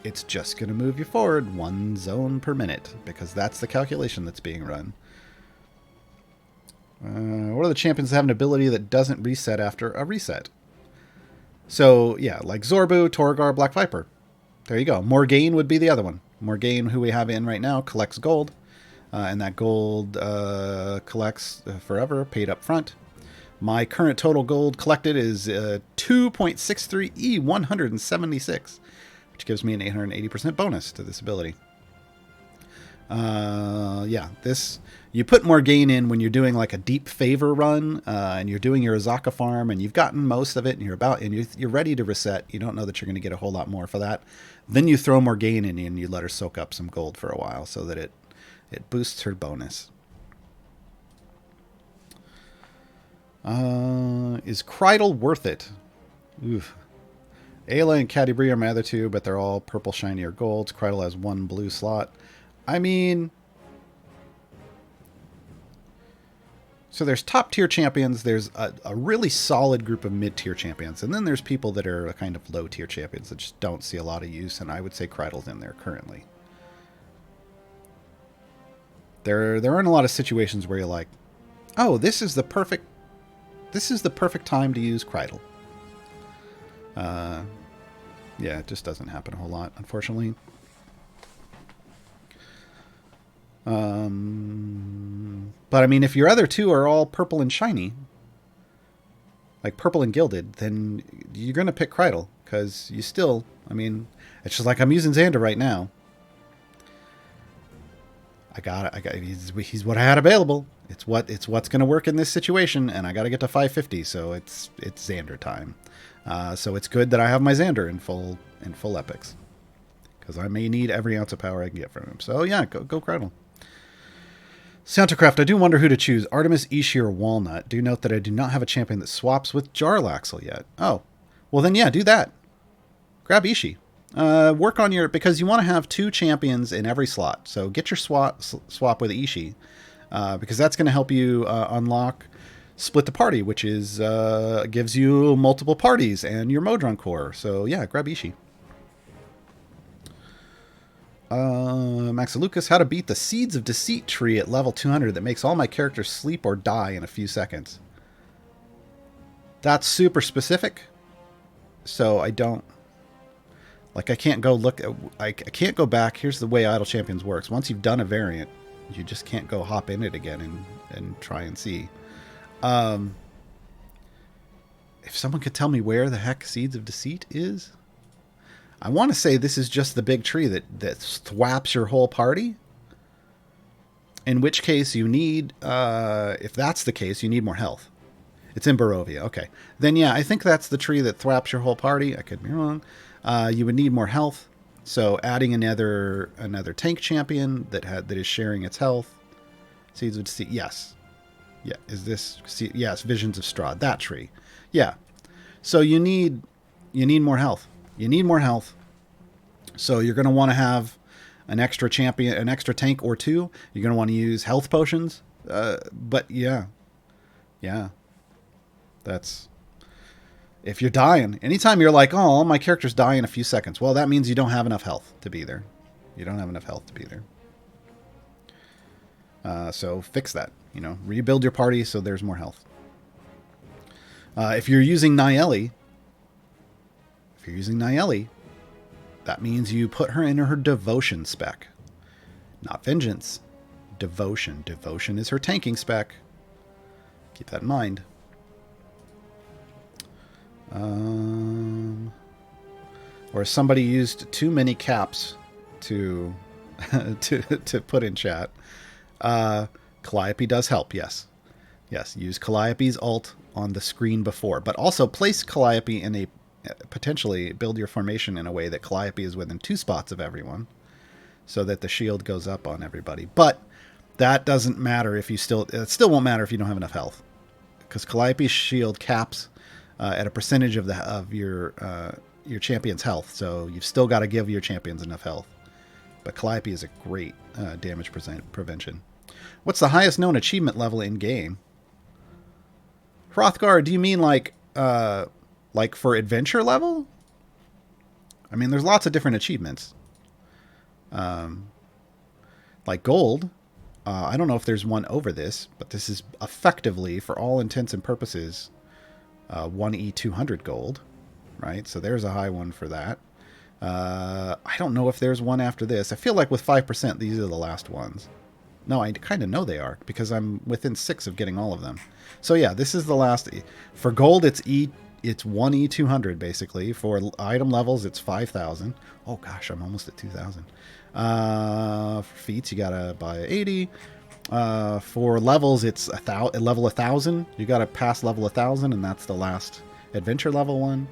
it's just going to move you forward 1 zone per minute because that's the calculation that's being run. What are the champions that have an ability that doesn't reset after a reset? So, yeah, like Zorbu, Torgar, Black Viper. There you go. Morgaine would be the other one. Morgaine, who we have in right now, collects gold. And that gold collects forever, paid up front. My current total gold collected is 2.63 E176, which gives me an 880% bonus to this ability. Yeah, this, you put Morgaine in when you're doing like a deep favor run, and you're doing your Azaka farm, and you've gotten most of it, and you're ready to reset. You don't know that you're going to get a whole lot more for that. Then you throw Morgaine in and you let her soak up some gold for a while so that it boosts her bonus. Is Cradle worth it? Oof. Ayla and Cadibri are my other two, but they're all purple, shiny, or gold. Cradle has 1 blue slot. I mean, so there's top tier champions. There's a really solid group of mid tier champions, and then there's people that are kind of low tier champions that just don't see a lot of use. And I would say Cradle's in there currently. There aren't a lot of situations where you're like, oh, this is the perfect time to use Cradle. Yeah, it just doesn't happen a whole lot, unfortunately. But I mean, if your other two are all purple and shiny, like purple and gilded, then you're going to pick Cradle, because you still, I mean, it's just like I'm using Xander right now. He's what I had available. It's what's going to work in this situation, and I got to get to 550, so it's Xander time. So it's good that I have my Xander in full epics, because I may need every ounce of power I can get from him. So yeah, go Cradle. Soundcraft, I do wonder who to choose, Artemis, Ishii, or Walnut. Do note that I do not have a champion that swaps with Jarlaxle yet. Oh, well then yeah, do that. Grab Ishii. Work on because you want to have 2 champions in every slot. So get your swap with Ishii, because that's going to help you unlock Split the Party, which is gives you multiple parties and your Modron core. So yeah, grab Ishii. Max Lucas, how to beat the Seeds of Deceit tree at level 200 that makes all my characters sleep or die in a few seconds. That's super specific, so I don't... Like, I can't go look at... I can't go back. Here's the way Idle Champions works. Once you've done a variant, you just can't go hop in it again and try and see. If someone could tell me where the heck Seeds of Deceit is... I want to say this is just the big tree that thwaps your whole party. In which case you need, if that's the case, you need more health. It's in Barovia. Okay. Then yeah, I think that's the tree that thwaps your whole party. I could be wrong. You would need more health. So adding another tank champion that is sharing its health. Seeds of Deceit. Yes. Yeah. Is this? Yes. Visions of Strahd. That tree. Yeah. So you need more health. You need more health. So you're going to want to have an extra champion, an extra tank or 2. You're going to want to use health potions. But yeah. Yeah. That's... If you're dying, anytime you're like, oh, all my characters die in a few seconds. Well, that means you don't have enough health to be there. You don't have enough health to be there. So fix that. Rebuild your party so there's more health. If you're using Nayeli, that means you put her in her devotion spec. Not vengeance. Devotion. Devotion is her tanking spec. Keep that in mind. Or somebody used too many caps to to put in chat. Calliope does help, yes. Yes, use Calliope's ult on the screen before, but also place Calliope in a potentially build your formation in a way that Calliope is within 2 spots of everyone, so that the shield goes up on everybody. But that doesn't matter if you it still won't matter if you don't have enough health, because Calliope's shield caps at a percentage of your champion's health, so you've still got to give your champions enough health. But Calliope is a great damage prevention. What's the highest known achievement level in game? Hrothgar, do you mean like for adventure level? I mean, there's lots of different achievements. Like gold. I don't know if there's one over this, but this is effectively, for all intents and purposes, 1E200 gold, right? So there's a high one for that. I don't know if there's one after this. I feel like with 5%, these are the last ones. No, I kind of know they are, because I'm within 6 of getting all of them. So yeah, this is the last. For gold, it's 1E200, basically. For item levels, it's 5,000. Oh gosh, I'm almost at 2,000. For feats, you gotta buy 80. For levels, it's level 1,000. You gotta pass level 1,000, and that's the last adventure level one.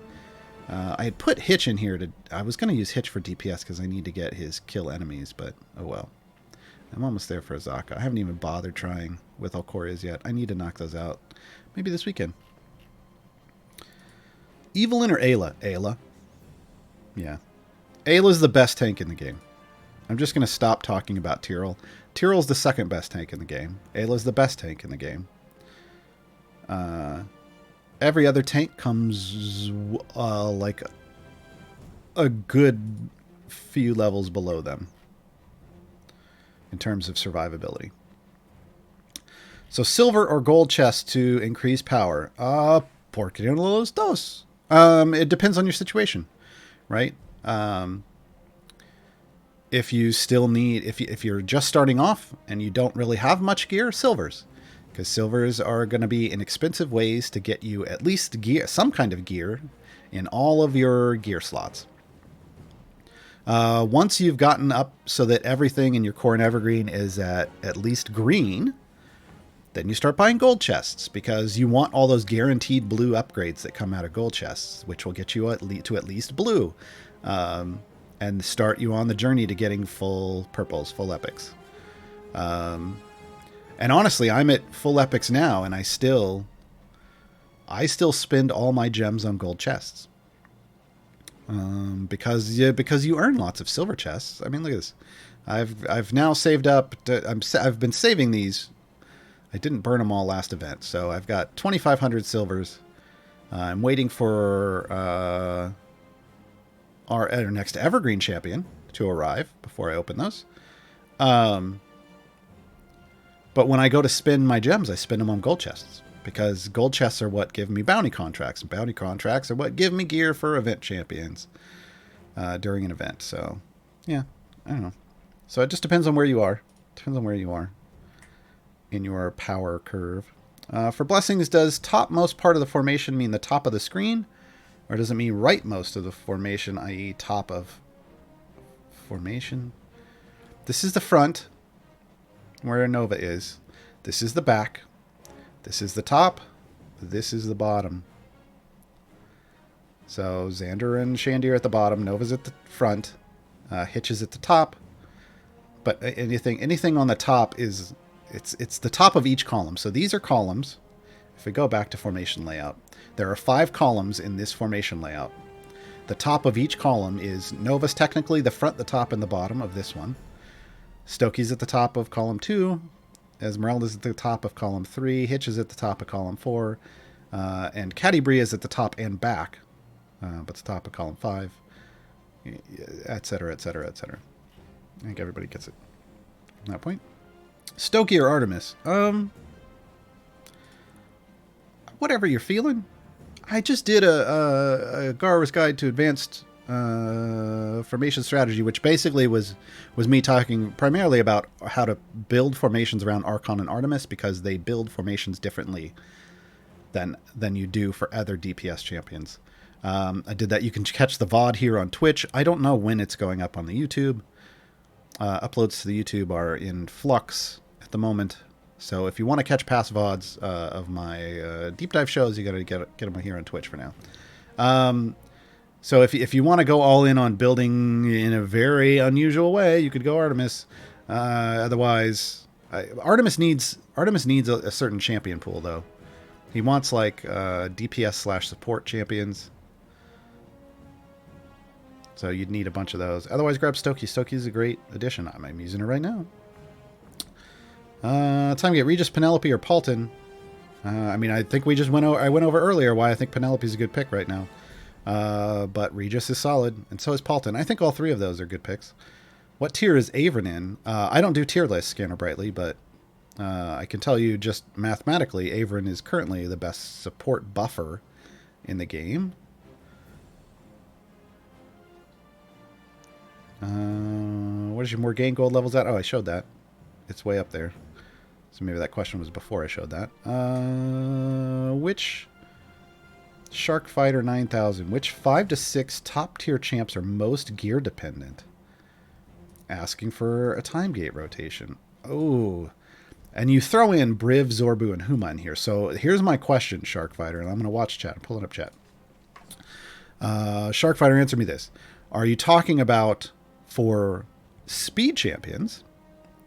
I had put Hitch in here. I was going to use Hitch for DPS because I need to get his kill enemies, but oh well. I'm almost there for Azaka. I haven't even bothered trying with Alcorias yet. I need to knock those out. Maybe this weekend. Evelyn or Ayla? Ayla. Yeah. Ayla's the best tank in the game. I'm just going to stop talking about Tyrell. Tyrell's the second best tank in the game. Ayla's the best tank in the game. Every other tank comes like a good few levels below them in terms of survivability. So silver or gold chest to increase power. Porque no los dos. It depends on your situation, right? If you still need, if you're just starting off and you don't really have much gear, silvers. Because silvers are going to be inexpensive ways to get you at least gear, some kind of gear, in all of your gear slots. Once you've gotten up so that everything in your core and evergreen is at least green, then you start buying gold chests, because you want all those guaranteed blue upgrades that come out of gold chests, which will get you to at least blue, and start you on the journey to getting full purples, full epics. And honestly, I'm at full epics now, and I still spend all my gems on gold chests. Because you earn lots of silver chests. I mean, look at this. I've now saved up. I've been saving these. I didn't burn them all last event, so I've got 2,500 silvers. I'm waiting for our next evergreen champion to arrive before I open those. But when I go to spend my gems, I spend them on gold chests, because gold chests are what give me bounty contracts, and bounty contracts are what give me gear for event champions during an event. So, yeah, I don't know. So it just depends on where you are. Depends on where you are in your power curve. For blessings, does topmost part of the formation mean the top of the screen, or does it mean rightmost of the formation, i.e. top of formation? This is the front, where Nova is. This is the back. This is the top. This is the bottom. So Xander and Shandy are at the bottom. Nova's at the front. Hitch is at the top. But anything on the top is it's the top of each column. So these are columns. If we go back to formation layout, there are 5 columns in this formation layout. The top of each column is Nova's technically the front, the top, and the bottom of this one. Stokey's at the top of column 2. Esmeralda's at the top of column 3. Hitch is at the top of column 4. And Cadibri is at the top and back. But it's the top of column 5. Etc., etc., etc. I think everybody gets it from that point. Stokey or Artemis? Whatever you're feeling. I just did a Gaarawarr's Guide to Advanced Formation Strategy, which basically was me talking primarily about how to build formations around Archon and Artemis, because they build formations differently than you do for other DPS champions. I did that. You can catch the VOD here on Twitch. I don't know when it's going up on the YouTube. Uploads to the YouTube are in flux at the moment. So if you want to catch past VODs of my deep dive shows, you got to get them here on Twitch for now. So if you want to go all in on building in a very unusual way, you could go Artemis. Otherwise, Artemis needs a certain champion pool, though. He wants like DPS/support champions. So you'd need a bunch of those. Otherwise, grab Stokey. Stokey's a great addition. I'm using it right now. Time to get Regis, Penelope, or Paulton. I mean, I think I went over earlier why I think Penelope's a good pick right now. But Regis is solid, and so is Paulton. I think all three of those are good picks. What tier is Avron in? I don't do tier lists, Scanner Brightly, but I can tell you just mathematically, Avron is currently the best support buffer in the game. What is your Morgaine gold levels at? Oh, I showed that. It's way up there. So maybe that question was before I showed that. Which Shark Fighter 9000, which 5 to 6 top tier champs are most gear dependent? Asking for a time gate rotation. Oh, and you throw in Briv, Zorbu, and Huma in here. So here's my question, Shark Fighter, and I'm going to watch chat. I'm pulling up chat. Shark Fighter, answer me this. Are you talking about for speed champions,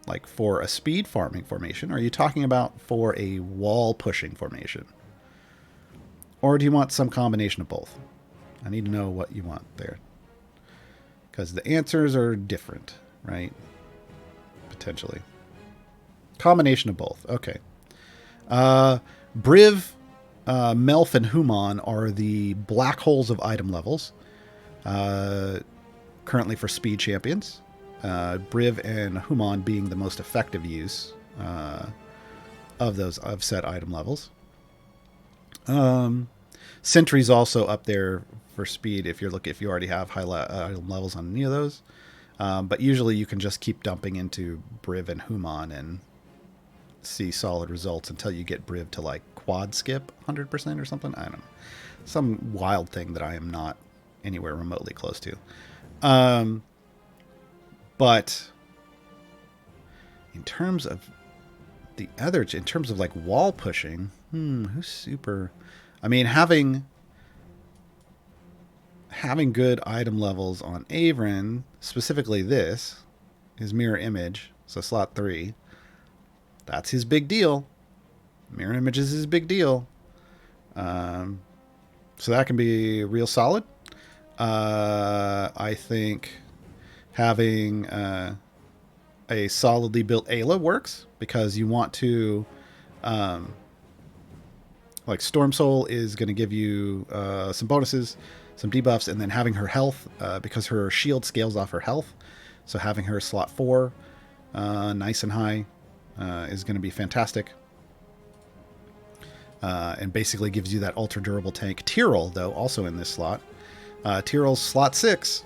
like for a speed farming formation? Or are you talking about for a wall pushing formation? Or do you want some combination of both? I need to know what you want there, because the answers are different, right? Potentially. Combination of both. Okay. Briv, Melf, and Human are the black holes of item levels. Currently for speed champions. Briv and Human being the most effective use of said item levels. Sentry's also up there for speed if you already have high item levels on any of those. But usually you can just keep dumping into Briv and Human and see solid results until you get Briv to like quad skip 100% or something. I don't know. Some wild thing that I am not anywhere remotely close to. But in terms of in terms of like wall pushing, who's super? I mean, having good item levels on Avron, specifically this, his mirror image, so slot 3, that's his big deal. Mirror image is his big deal. So that can be real solid. I think having a solidly built Ayla works, because you want to, like Storm Soul is going to give you some bonuses, some debuffs, and then having her health, because her shield scales off her health. So having her slot 4 nice and high is going to be fantastic. And basically gives you that ultra durable tank. Tyrell, though, also in this slot. Tyrell's slot 6.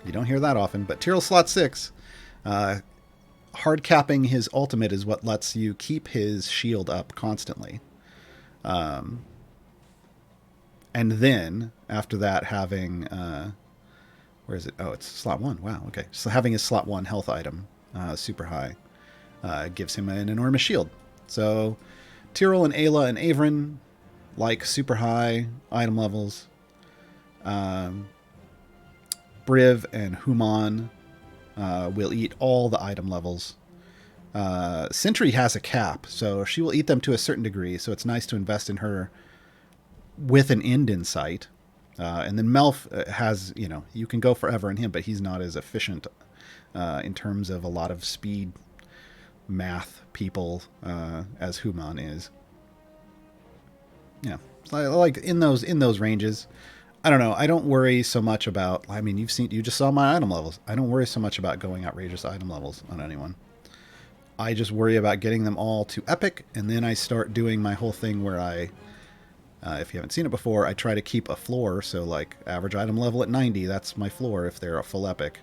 You don't hear that often, but Tyrell's slot 6. Hard capping his ultimate is what lets you keep his shield up constantly. And then, after that, having... where is it? Oh, it's slot 1. Wow, okay. So having his slot 1 health item super high gives him an enormous shield. So Tyrell and Ayla and Avron like super high item levels. Briv and Human will eat all the item levels. Sentry has a cap, so she will eat them to a certain degree, so it's nice to invest in her with an end in sight. And then Melf has, you can go forever in him, but he's not as efficient in terms of a lot of speed math people as Human is. Yeah, like in those ranges. I don't know. I don't worry so much about. I mean, you just saw my item levels. I don't worry so much about going outrageous item levels on anyone. I just worry about getting them all to epic, and then I start doing my whole thing where I If you haven't seen it before, I try to keep a floor. So like average item level at 90, that's my floor if they're a full epic.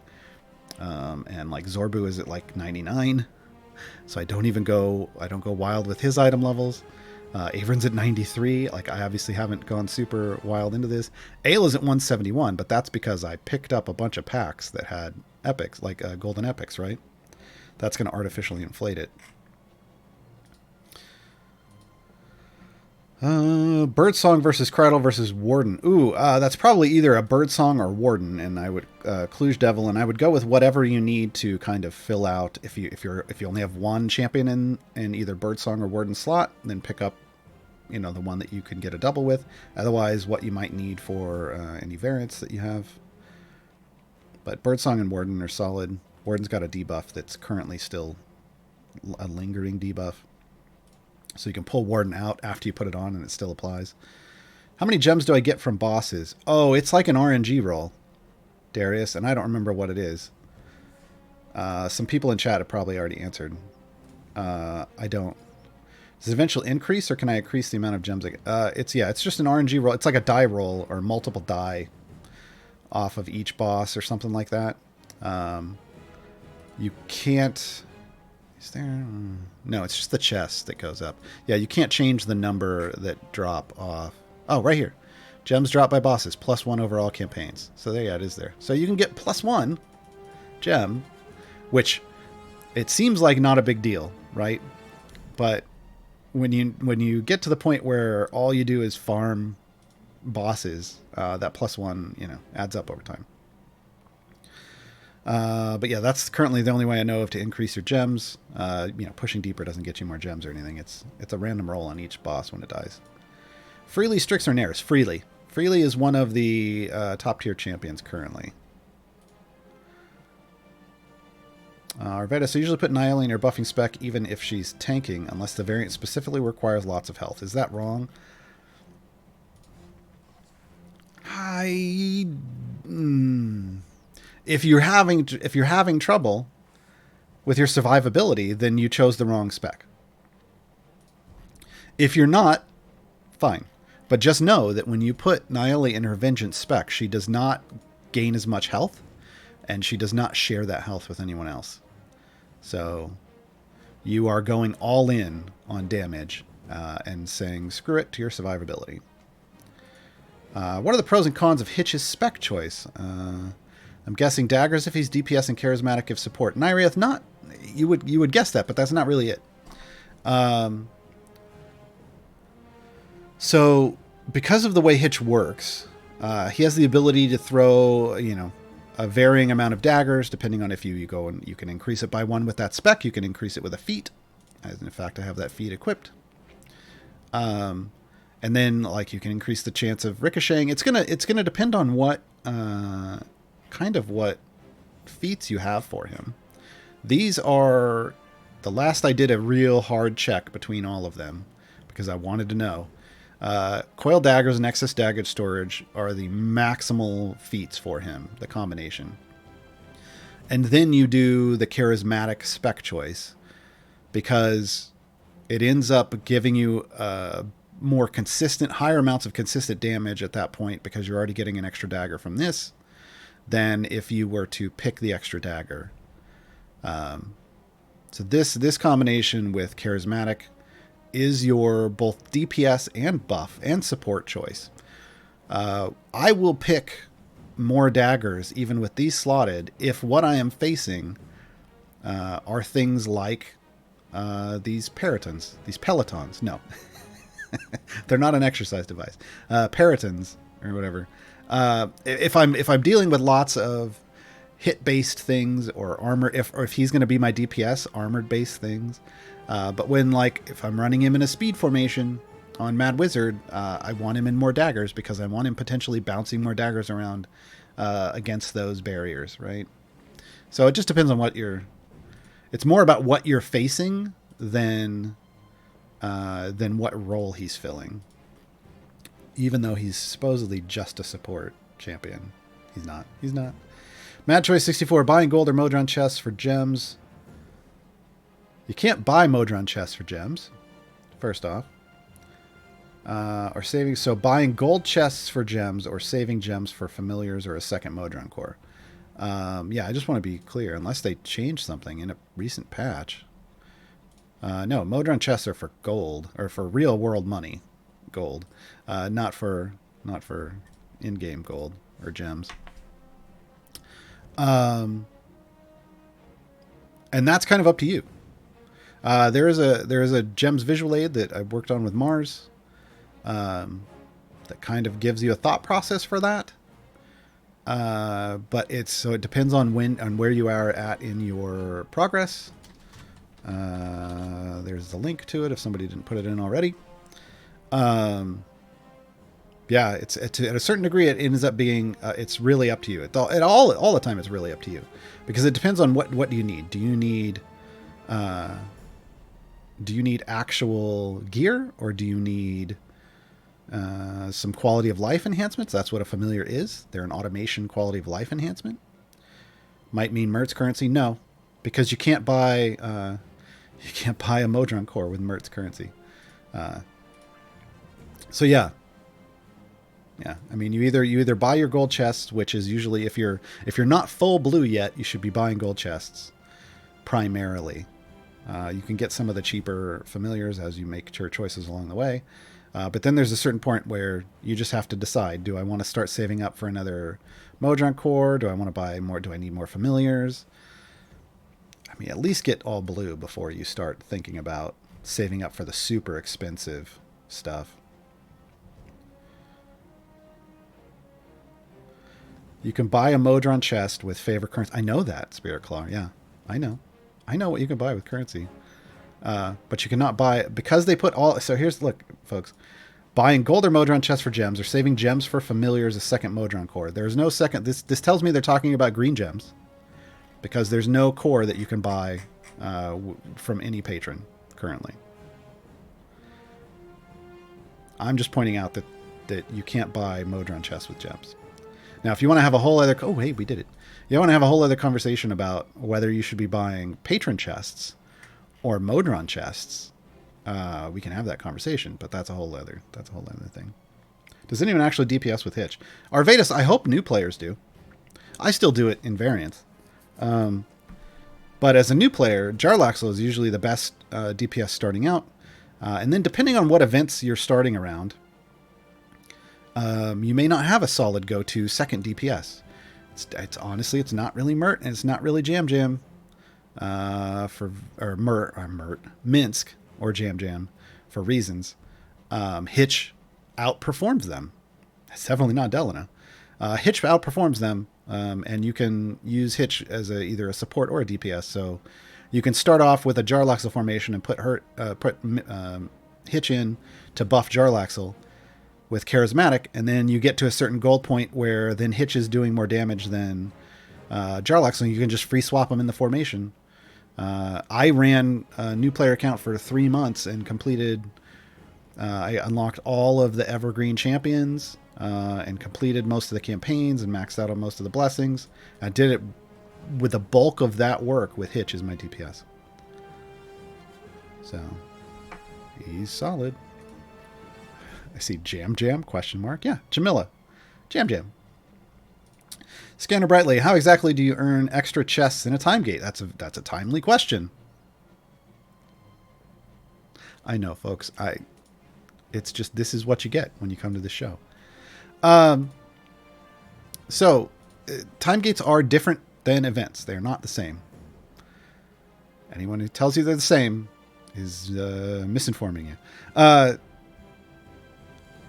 And like Zorbu is at like 99. So I don't go wild with his item levels. Avron's at 93. Like I obviously haven't gone super wild into this. Ayla's at 171, but that's because I picked up a bunch of packs that had epics, like golden epics, right? That's going to artificially inflate it. Birdsong versus Cradle versus Warden. Ooh, that's probably either a Birdsong or Warden, and I would Kluge Devil, and I would go with whatever you need to kind of fill out. If you only have one champion in either Birdsong or Warden slot, then pick up, the one that you can get a double with. Otherwise, what you might need for any variants that you have. But Birdsong and Warden are solid. Warden's got a debuff that's currently still a lingering debuff. So you can pull Warden out after you put it on and it still applies. How many gems do I get from bosses? Oh, it's like an RNG roll, Darius, and I don't remember what it is. Some people in chat have probably already answered. I don't. Does it eventually increase, or can I increase the amount of gems? It's just an RNG roll. It's like a die roll or multiple die off of each boss or something like that. You can't... Is there... No, it's just the chest that goes up. Yeah, you can't change the number that drop off. Oh, right here. Gems dropped by bosses, +1 overall campaigns. So there, yeah, it is there. So you can get +1 gem, which it seems like not a big deal, right? But when you get to the point where all you do is farm bosses, that +1, adds up over time. But yeah, that's currently the only way I know of to increase your gems. Pushing deeper doesn't get you more gems or anything. It's a random roll on each boss when it dies. Freely, Strix, or Nares? Freely. Freely is one of the top tier champions currently. Arveda, so usually put Niall in your buffing spec even if she's tanking, unless the variant specifically requires lots of health. Is that wrong? If you're having trouble with your survivability, then you chose the wrong spec. If you're not, fine. But just know that when you put Niali in her Vengeance spec, she does not gain as much health, and she does not share that health with anyone else. So you are going all in on damage and saying screw it to your survivability. What are the pros and cons of Hitch's spec choice? I'm guessing daggers if he's DPS and charismatic if support. Nyriath, not. You would guess that, but that's not really it. So because of the way Hitch works, he has the ability to throw, a varying amount of daggers, depending on if you go and you can increase it by 1 with that spec. You can increase it with a feat. As in fact, I have that feat equipped. And then you can increase the chance of ricocheting. It's gonna depend on what what feats you have for him. These are the last I did a real hard check between all of them because I wanted to know. Coil daggers and excess dagger storage are the maximal feats for him, the combination. And then you do the charismatic spec choice because it ends up giving you more consistent, higher amounts of consistent damage at that point because you're already getting an extra dagger from this than if you were to pick the extra dagger. So this combination with charismatic is your both DPS and buff and support choice. I will pick more daggers even with these slotted if what I am facing are things like these pelotons. No, they're not an exercise device. Peritons or whatever. If I'm dealing with lots of hit-based things or armor, if he's going to be my DPS, armored-based things. But when if I'm running him in a speed formation on Mad Wizard, I want him in more daggers because I want him potentially bouncing more daggers around against those barriers, right? So it just depends on it's more about what you're facing than what role he's filling. Even though he's supposedly just a support champion. He's not. Mad Choice 64, buying gold or Modron chests for gems. You can't buy Modron chests for gems, first off. Or saving. So buying gold chests for gems or saving gems for familiars or a second Modron core. Yeah, I just want to be clear. Unless they changed something in a recent patch. No, Modron chests are for gold or for real world money, gold, not for in-game gold or gems. And that's kind of up to you. There is a gems visual aid that I worked on with Mars. That kind of gives you a thought process for that. But it depends on where you are at in your progress. There's the link to it if somebody didn't put it in already. Yeah, it's at a certain degree it ends up being it's really up to you. All the time it's really up to you because it depends on what do you need. Do you need actual gear or do you need some quality of life enhancements? That's what a familiar is. They're an automation quality of life enhancement. Might mean Mertz currency. No, because you can't buy a Modron core with Mertz currency. So yeah. I mean, you either buy your gold chests, which is usually if you're not full blue yet, you should be buying gold chests primarily. You can get some of the cheaper familiars as you make your choices along the way. But then there's a certain point where you just have to decide, do I want to start saving up for another Modron core? Do I want to buy more? Do I need more familiars? I mean, at least get all blue before you start thinking about saving up for the super expensive stuff. You can buy a Modron chest with favorite currency. I know that, Spirit Claw. Yeah, I know what you can buy with currency. But you cannot buy because they put all. So look, folks, buying gold or Modron chests for gems or saving gems for familiars a second Modron core. There's no second. This tells me they're talking about green gems because there's no core that you can buy from any patron currently. I'm just pointing out that you can't buy Modron chests with gems. Now, if you want to have a whole other... Oh, hey, we did it. You want to have a whole other conversation about whether you should be buying patron chests or Modron chests. We can have that conversation, but that's a whole other thing. Does anyone actually DPS with Hitch? Arvatus, I hope new players do. I still do it in variants. But as a new player, Jarlaxle is usually the best DPS starting out. And then depending on what events you're starting around, you may not have a solid go-to second DPS. It's honestly, it's not really Mert and it's not really Jam Jam Minsk or Jam Jam for reasons. Hitch outperforms them. It's definitely not Delana. Hitch outperforms them, and you can use Hitch as either a support or a DPS. So you can start off with a Jarlaxle formation and put Hitch in to buff Jarlaxle with Charismatic, and then you get to a certain gold point where then Hitch is doing more damage than Jarlaxle, and you can just free swap them in the formation. I ran a new player account for 3 months and completed... I unlocked all of the Evergreen champions and completed most of the campaigns and maxed out on most of the blessings. I did it with the bulk of that work with Hitch as my DPS. So, he's solid. I see Jam Jam, question mark. Yeah, Jamila. Jam Jam. Scanner Brightly, how exactly do you earn extra chests in a time gate? That's a timely question. I know, folks. It's just, this is what you get when you come to the show. So, time gates are different than events. They're not the same. Anyone who tells you they're the same is misinforming you.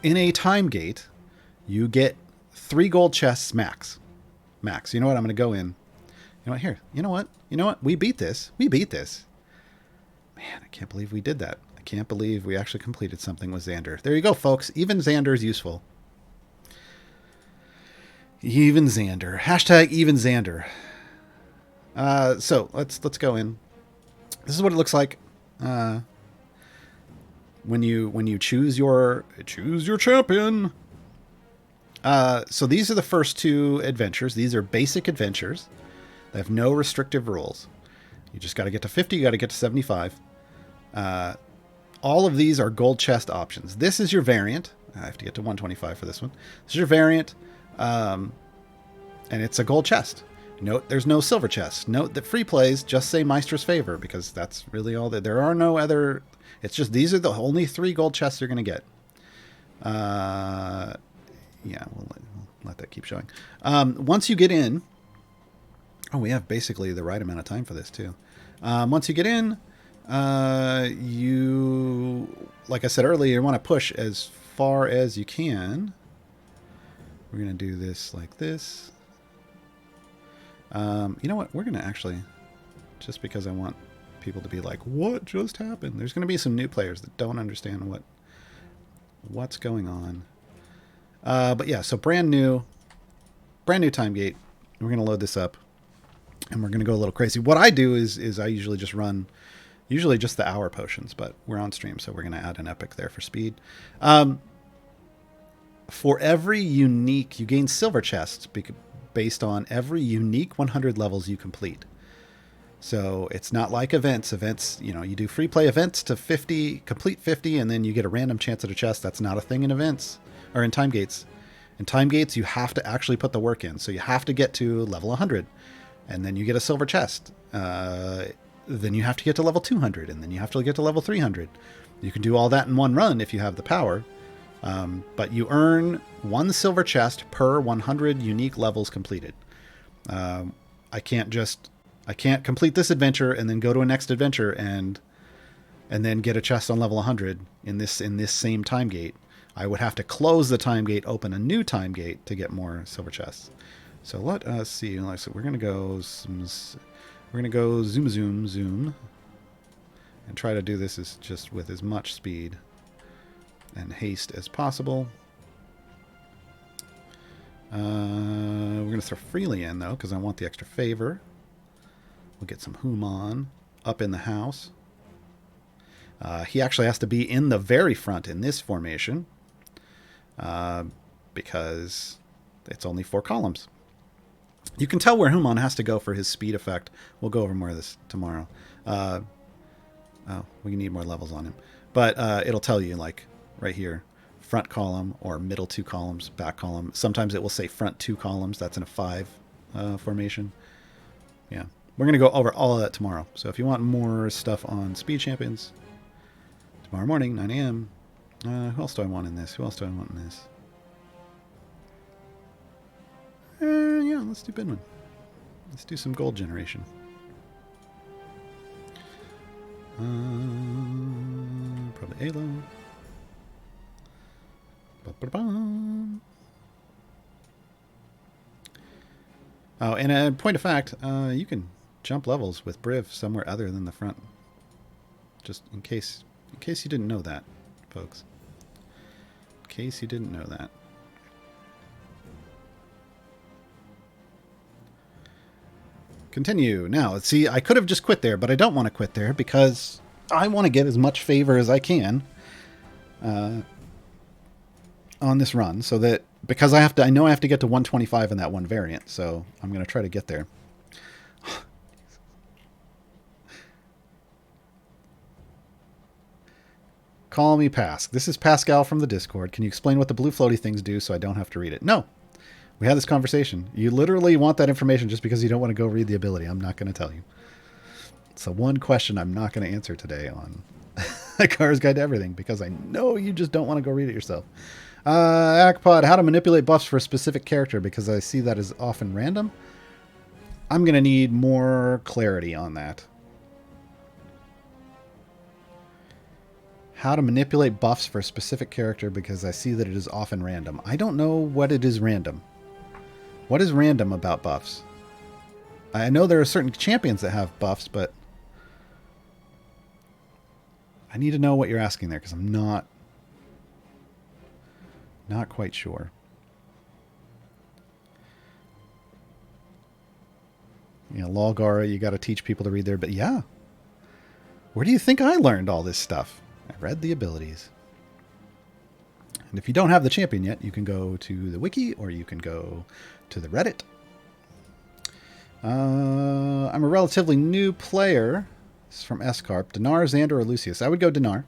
In a time gate, you get 3 gold chests max. Max. You know what? I'm going to go in. You know what? Here. You know what? We beat this. Man, I can't believe we did that. I can't believe we actually completed something with Xander. There you go, folks. Even Xander is useful. Even Xander. Hashtag even Xander. So let's go in. This is what it looks like. When you choose your champion. So these are the first 2 adventures. These are basic adventures. They have no restrictive rules. You just got to get to 50. You got to get to 75. All of these are gold chest options. This is your variant. I have to get to 125 for this one. This is your variant, and it's a gold chest. Note there's no silver chest. Note that free plays just say Meister's Favor, because that's really all that. There are no other. It's just these are the only 3 gold chests you're going to get. Yeah, we'll let that keep showing. Once you get in, we have basically the right amount of time for this too. Once you get in, you, like I said earlier, you want to push as far as you can. We're going to do this like this. You know what? We're going to actually, just because I want people to be like, what just happened? There's going to be some new players that don't understand what's going on. But yeah, so brand new time gate. We're going to load this up and we're going to go a little crazy. What I do is I usually just run just the hour potions, but we're on stream, so we're going to add an epic there for speed. For every unique, you gain silver chests based on every unique 100 levels you complete. So it's not like events. Events, you do free play events to 50, complete 50, and then you get a random chance at a chest. That's not a thing in events or in time gates. In time gates, you have to actually put the work in. So you have to get to level 100, and then you get a silver chest. Then you have to get to level 200, and then you have to get to level 300. You can do all that in one run if you have the power. But you earn 1 silver chest per 100 unique levels completed. I can't complete this adventure and then go to a next adventure and then get a chest on level 100 in this same time gate. I would have to close the time gate, open a new time gate to get more silver chests. So let us see. So we're gonna go zoom, and try to do this just with as much speed and haste as possible. We're going to throw Freely in, though, because I want the extra favor. We'll get some Human up in the house. He actually has to be in the very front in this formation, because it's only 4 columns. You can tell where Human has to go for his speed effect. We'll go over more of this tomorrow. We need more levels on him. But it'll tell you, like, right here, front column or middle 2 columns, back column. Sometimes it will say front 2 columns. That's in a 5 formation. Yeah. We're going to go over all of that tomorrow. So if you want more stuff on Speed Champions, tomorrow morning, 9 a.m. Who else do I want in this? Yeah, let's do Binman. Let's do some gold generation. Probably Alo. Oh, and a point of fact, you can jump levels with Briv somewhere other than the front. Just in case you didn't know that, folks. In case you didn't know that. Continue. Now, let's see, I could have just quit there, but I don't want to quit there because I want to get as much favor as I can on this run, so that, because I know I have to get to 125 in that one variant, so I'm going to try to get there. Call me Pask. This is Pascal from the Discord. Can you explain what the blue floaty things do so I don't have to read it? No. We had this conversation. You literally want that information just because you don't want to go read the ability. I'm not going to tell you. It's the one question I'm not going to answer today on Cara's Guide to Everything, because I know you just don't want to go read it yourself. Akpod, how to manipulate buffs for a specific character, because I see that is often random. I'm going to need more clarity on that. How to manipulate buffs for a specific character, because I see that it is often random. I don't know what it is random. What is random about buffs? I know there are certain champions that have buffs, but I need to know what you're asking there, because I'm not quite sure. You know, Gaarawarr, you got to teach people to read their... But yeah. Where do you think I learned all this stuff? I read the abilities. And if you don't have the champion yet, you can go to the wiki, or you can go to the Reddit. I'm a relatively new player. This is from Escarp. Dinar, Xander, or Lucius? I would go Dinar.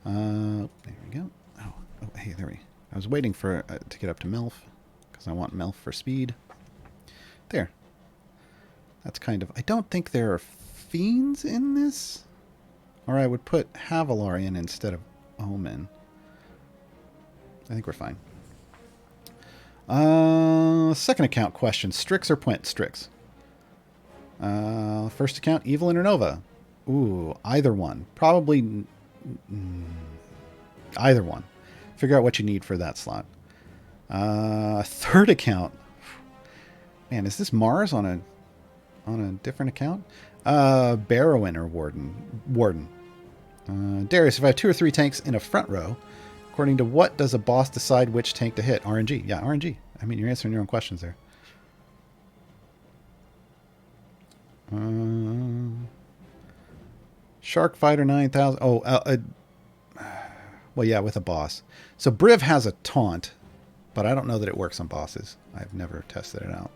There we go. Oh, hey, there we. I was waiting for to get up to Melf because I want Melf for speed. There. That's kind of. I don't think there are fiends in this, or I would put Havilar in instead of Omen. I think we're fine. Second account question: Strix or Puent? Strix. First account: Evelyn or Nova? Ooh, either one. Probably either one. Figure out what you need for that slot. Third account. Man, is this Mars on a different account? Barrowin or Warden. Darius, if I have 2 or 3 tanks in a front row, according to what does a boss decide which tank to hit? RNG. Yeah, RNG. I mean, you're answering your own questions there. Shark Fighter 9000. Well, yeah, with a boss. So Briv has a taunt, but I don't know that it works on bosses. I've never tested it out.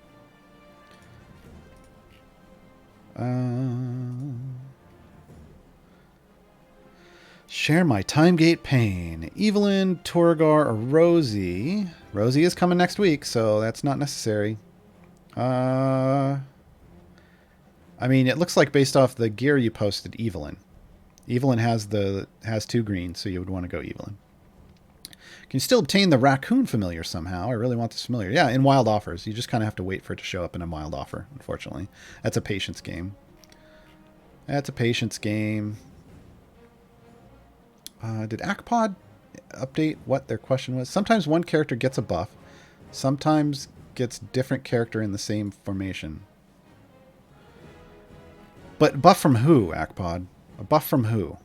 Share my Timegate pain. Evelyn, Torgar, or Rosie. Rosie is coming next week, so that's not necessary. I mean, it looks like based off the gear you posted, Evelyn. Evelyn has 2 greens, so you would want to go Evelyn. Can you still obtain the raccoon familiar somehow? I really want this familiar. Yeah, in wild offers. You just kind of have to wait for it to show up in a wild offer, unfortunately. That's a patience game. That's a patience game. Did Akpod update what their question was? Sometimes one character gets a buff. Sometimes gets different character in the same formation. But buff from who, Akpod? A buff from who?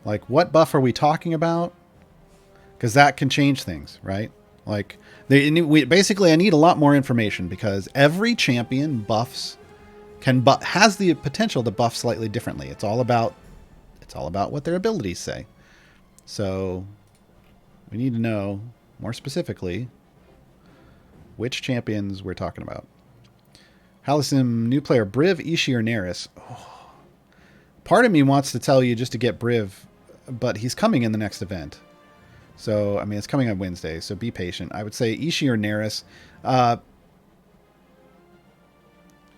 Like, what buff are we talking about? Because that can change things, right? Like, basically, I need a lot more information because every champion buffs has the potential to buff slightly differently. It's all about what their abilities say. So we need to know more specifically which champions we're talking about. Halisim, new player, Briv, Ishi, or Neris. Oh. Part of me wants to tell you just to get Briv, but he's coming in the next event. So, I mean, it's coming on Wednesday, so be patient. I would say Ishi or Neris.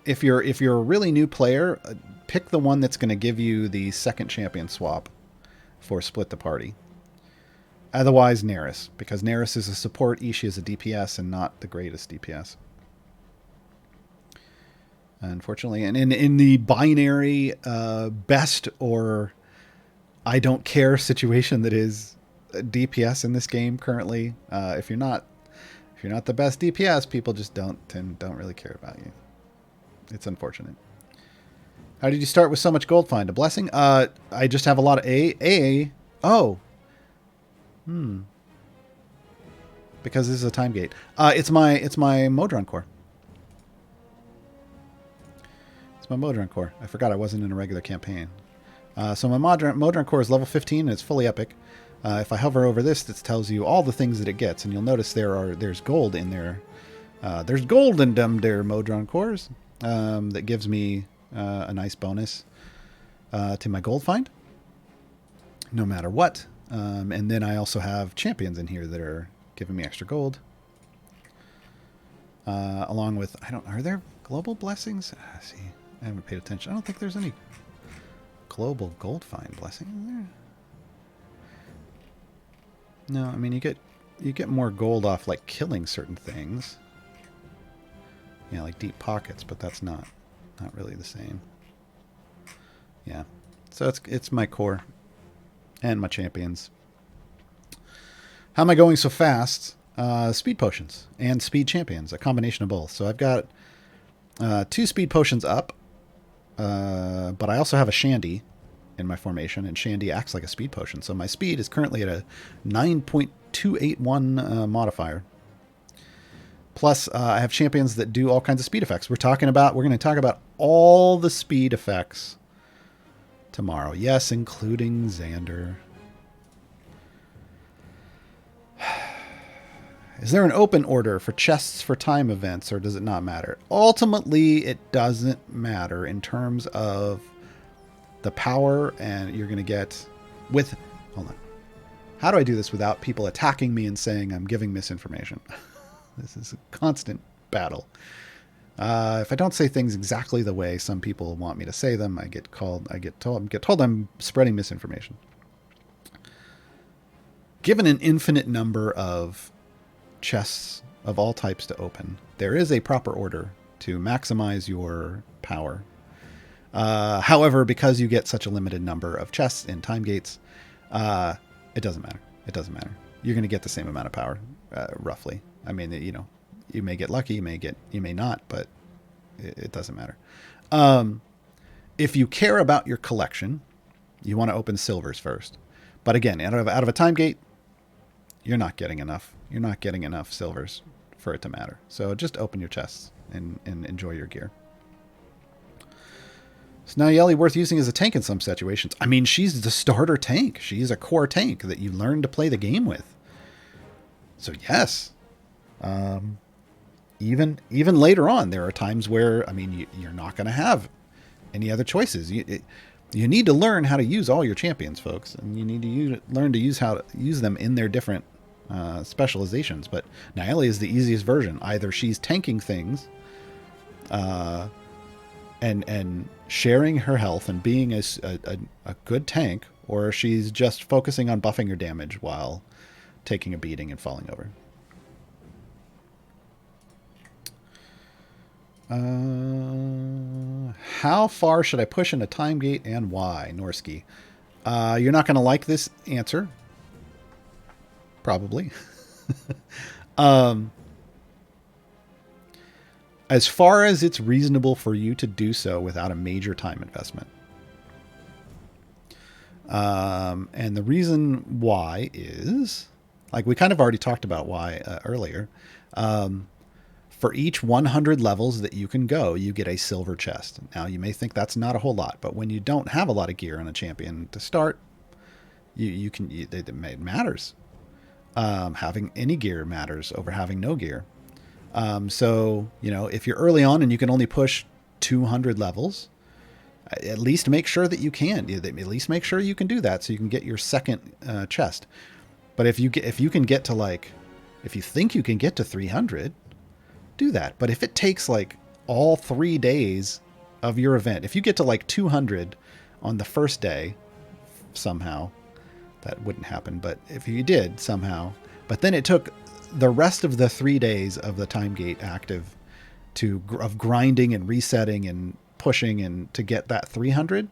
If you're a really new player, pick the one that's going to give you the second champion swap for Split the Party. Otherwise, Neris, because Neris is a support, Ishi is a DPS, and not the greatest DPS. Unfortunately, and in the binary best or I don't care situation that is DPS in this game currently, if you're not the best DPS, people just don't really care about you. It's unfortunate. How did you start with so much gold find? A blessing? I just have a lot of AA. Oh. Because this is a time gate. It's my Modron core. It's my Modron core. I forgot I wasn't in a regular campaign. So my Modron core is level 15 and it's fully epic. If I hover over this, this tells you all the things that it gets, and you'll notice there's gold in there. There's gold in them there Modron cores that gives me a nice bonus to my gold find, no matter what. And then I also have champions in here that are giving me extra gold. Along with, are there global blessings? See, I haven't paid attention. I don't think there's any global gold find blessing in there. No, I mean you get more gold off like killing certain things. Yeah, like deep pockets, but that's not really the same. Yeah. So it's my core and my champions. How am I going so fast? Speed potions and speed champions, a combination of both. So I've got 2 speed potions up, but I also have a Shandy in my formation, and Shandy acts like a speed potion. So my speed is currently at a 9.281 modifier. Plus, I have champions that do all kinds of speed effects. We're going to talk about all the speed effects tomorrow. Yes, including Xander. Is there an open order for chests for time events, or does it not matter? Ultimately, it doesn't matter in terms of the power, and you're going to get with, hold on. How do I do this without people attacking me and saying I'm giving misinformation? This is a constant battle. If I don't say things exactly the way some people want me to say them, I get told I'm spreading misinformation. Given an infinite number of chests of all types to open, there is a proper order to maximize your power. However, because you get such a limited number of chests in time gates, it doesn't matter. It doesn't matter. You're going to get the same amount of power, roughly. I mean, you know, you may get lucky, you may not, but it doesn't matter. If you care about your collection, you want to open silvers first. But again, out of a time gate, you're not getting enough. You're not getting enough silvers for it to matter. So just open your chests and enjoy your gear. Is Nayeli worth using as a tank in some situations? I mean, she's the starter tank. She's a core tank that you learn to play the game with. So yes. Even later on, there are times where, I mean, you're not going to have any other choices. You need to learn how to use all your champions, folks, and you need to learn to use how to use them in their different specializations. But Nayeli is the easiest version. Either she's tanking things, and sharing her health and being a good tank, or she's just focusing on buffing her damage while taking a beating and falling over. How far should I push in a time gate and why? Norsky. You're not going to like this answer. Probably. As far as it's reasonable for you to do so without a major time investment. And the reason why is, like we kind of already talked about why earlier. For each 100 levels that you can go, you get a silver chest. Now, you may think that's not a whole lot, but when you don't have a lot of gear on a champion to start, it matters. Having any gear matters over having no gear. So, you know, if you're early on and you can only push 200 levels, at least make sure that you can. At least make sure you can do that so you can get your second chest. But if you can get to like, if you think you can get to 300, do that. But if it takes like all 3 days of your event, if you get to like 200 on the first day somehow, that wouldn't happen. But if you did somehow, but then it took the rest of the 3 days of the time gate active of grinding and resetting and pushing and to get that 300,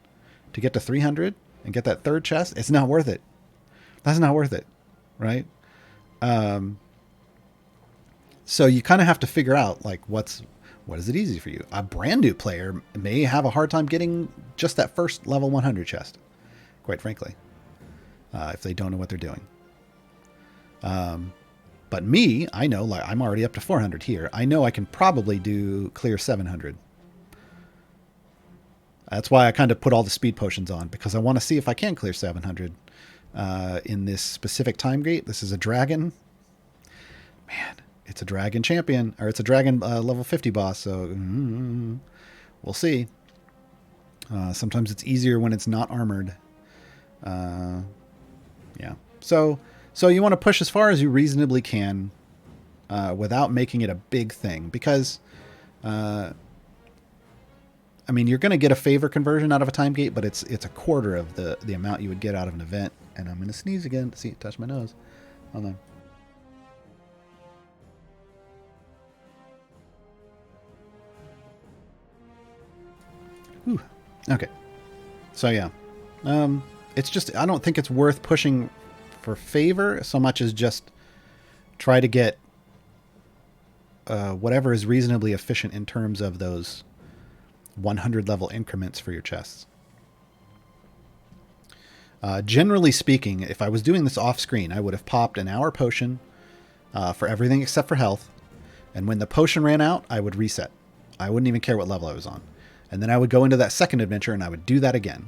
to get to 300 and get that third chest, it's not worth it. That's not worth it. Right. So you kind of have to figure out like what is it easy for you? A brand new player may have a hard time getting just that first level 100 chest, quite frankly, if they don't know what they're doing. But me, I know, like I'm already up to 400 here. I know I can probably clear 700. That's why I kind of put all the speed potions on, because I want to see if I can clear 700 in this specific time gate. This is a dragon. Man, it's a dragon champion, or it's a dragon level 50 boss. So we'll see. Sometimes it's easier when it's not armored. Yeah. So you want to push as far as you reasonably can without making it a big thing, because I mean, you're going to get a favor conversion out of a time gate, but it's a quarter of the amount you would get out of an event. And I'm going to sneeze again. See, touch my nose. Hold on. Whew. Okay. So yeah, it's just, I don't think it's worth pushing for favor so much as just try to get whatever is reasonably efficient in terms of those 100 level increments for your chests. Generally speaking, if I was doing this off screen, I would have popped an hour potion for everything except for health. And when the potion ran out, I would reset. I wouldn't even care what level I was on. And then I would go into that second adventure and I would do that again.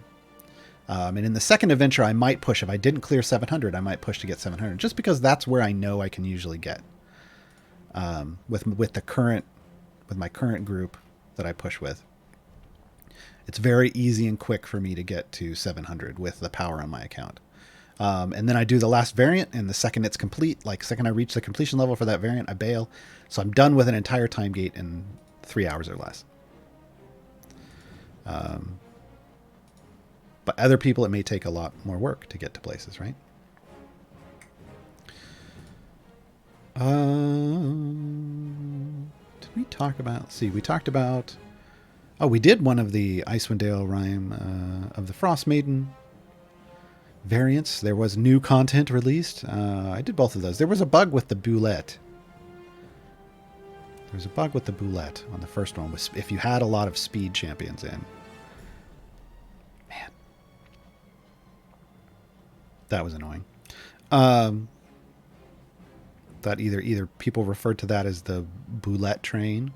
And in the second adventure, I might push. If I didn't clear 700, I might push to get 700, just because that's where I know I can usually get. With my current group that I push with, it's very easy and quick for me to get to 700 with the power on my account. And then I do the last variant, and the second it's complete, like second I reach the completion level for that variant, I bail. So I'm done with an entire time gate in 3 hours or less. But other people, it may take a lot more work to get to places, right? Did we talk about... Let's see, we talked about... Oh, we did one of the Icewind Dale Rime of the Frost Maiden variants. There was new content released. I did both of those. There was a bug with the boulette. There was a bug with the boulette on the first one. If you had a lot of speed champions in. Man. That was annoying. That either people referred to that as the boulette train,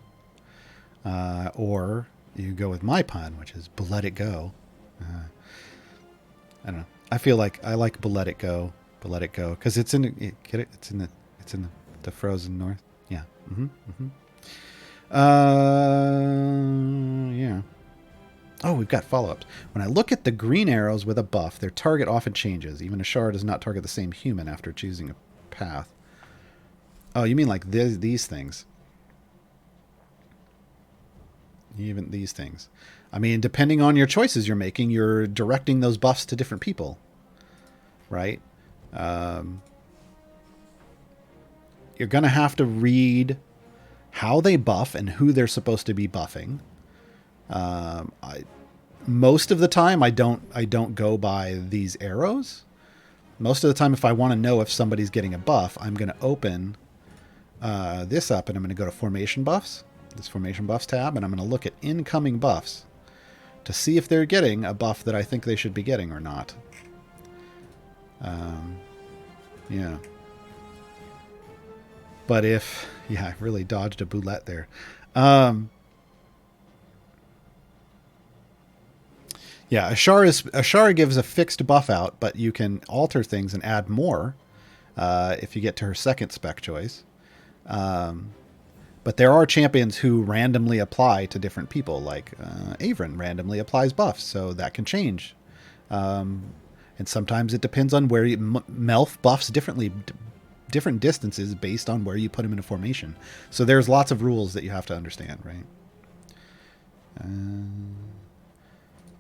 or you go with my pun, which is let it go. I don't know. I feel like I like let it go, because it's in get it. It's in the frozen north. Yeah. Yeah. Oh, we've got follow-ups. When I look at the green arrows with a buff, their target often changes. Even Ashara does not target the same human after choosing a path. Oh, you mean like these things? Even these things. I mean, depending on your choices you're making, you're directing those buffs to different people, right? You're going to have to read how they buff and who they're supposed to be buffing. Most of the time, I don't go by these arrows. Most of the time, if I want to know if somebody's getting a buff, I'm going to open this up, and I'm going to go to Formation Buffs, this Formation Buffs tab, and I'm going to look at incoming buffs to see if they're getting a buff that I think they should be getting or not. Yeah. But if... Yeah, I really dodged a boulette there. Yeah, Ashara gives a fixed buff out, but you can alter things and add more if you get to her second spec choice. But there are champions who randomly apply to different people, like Avrin randomly applies buffs, so that can change. And sometimes it depends on where Melf buffs differently, different distances based on where you put him in a formation. So there's lots of rules that you have to understand, right?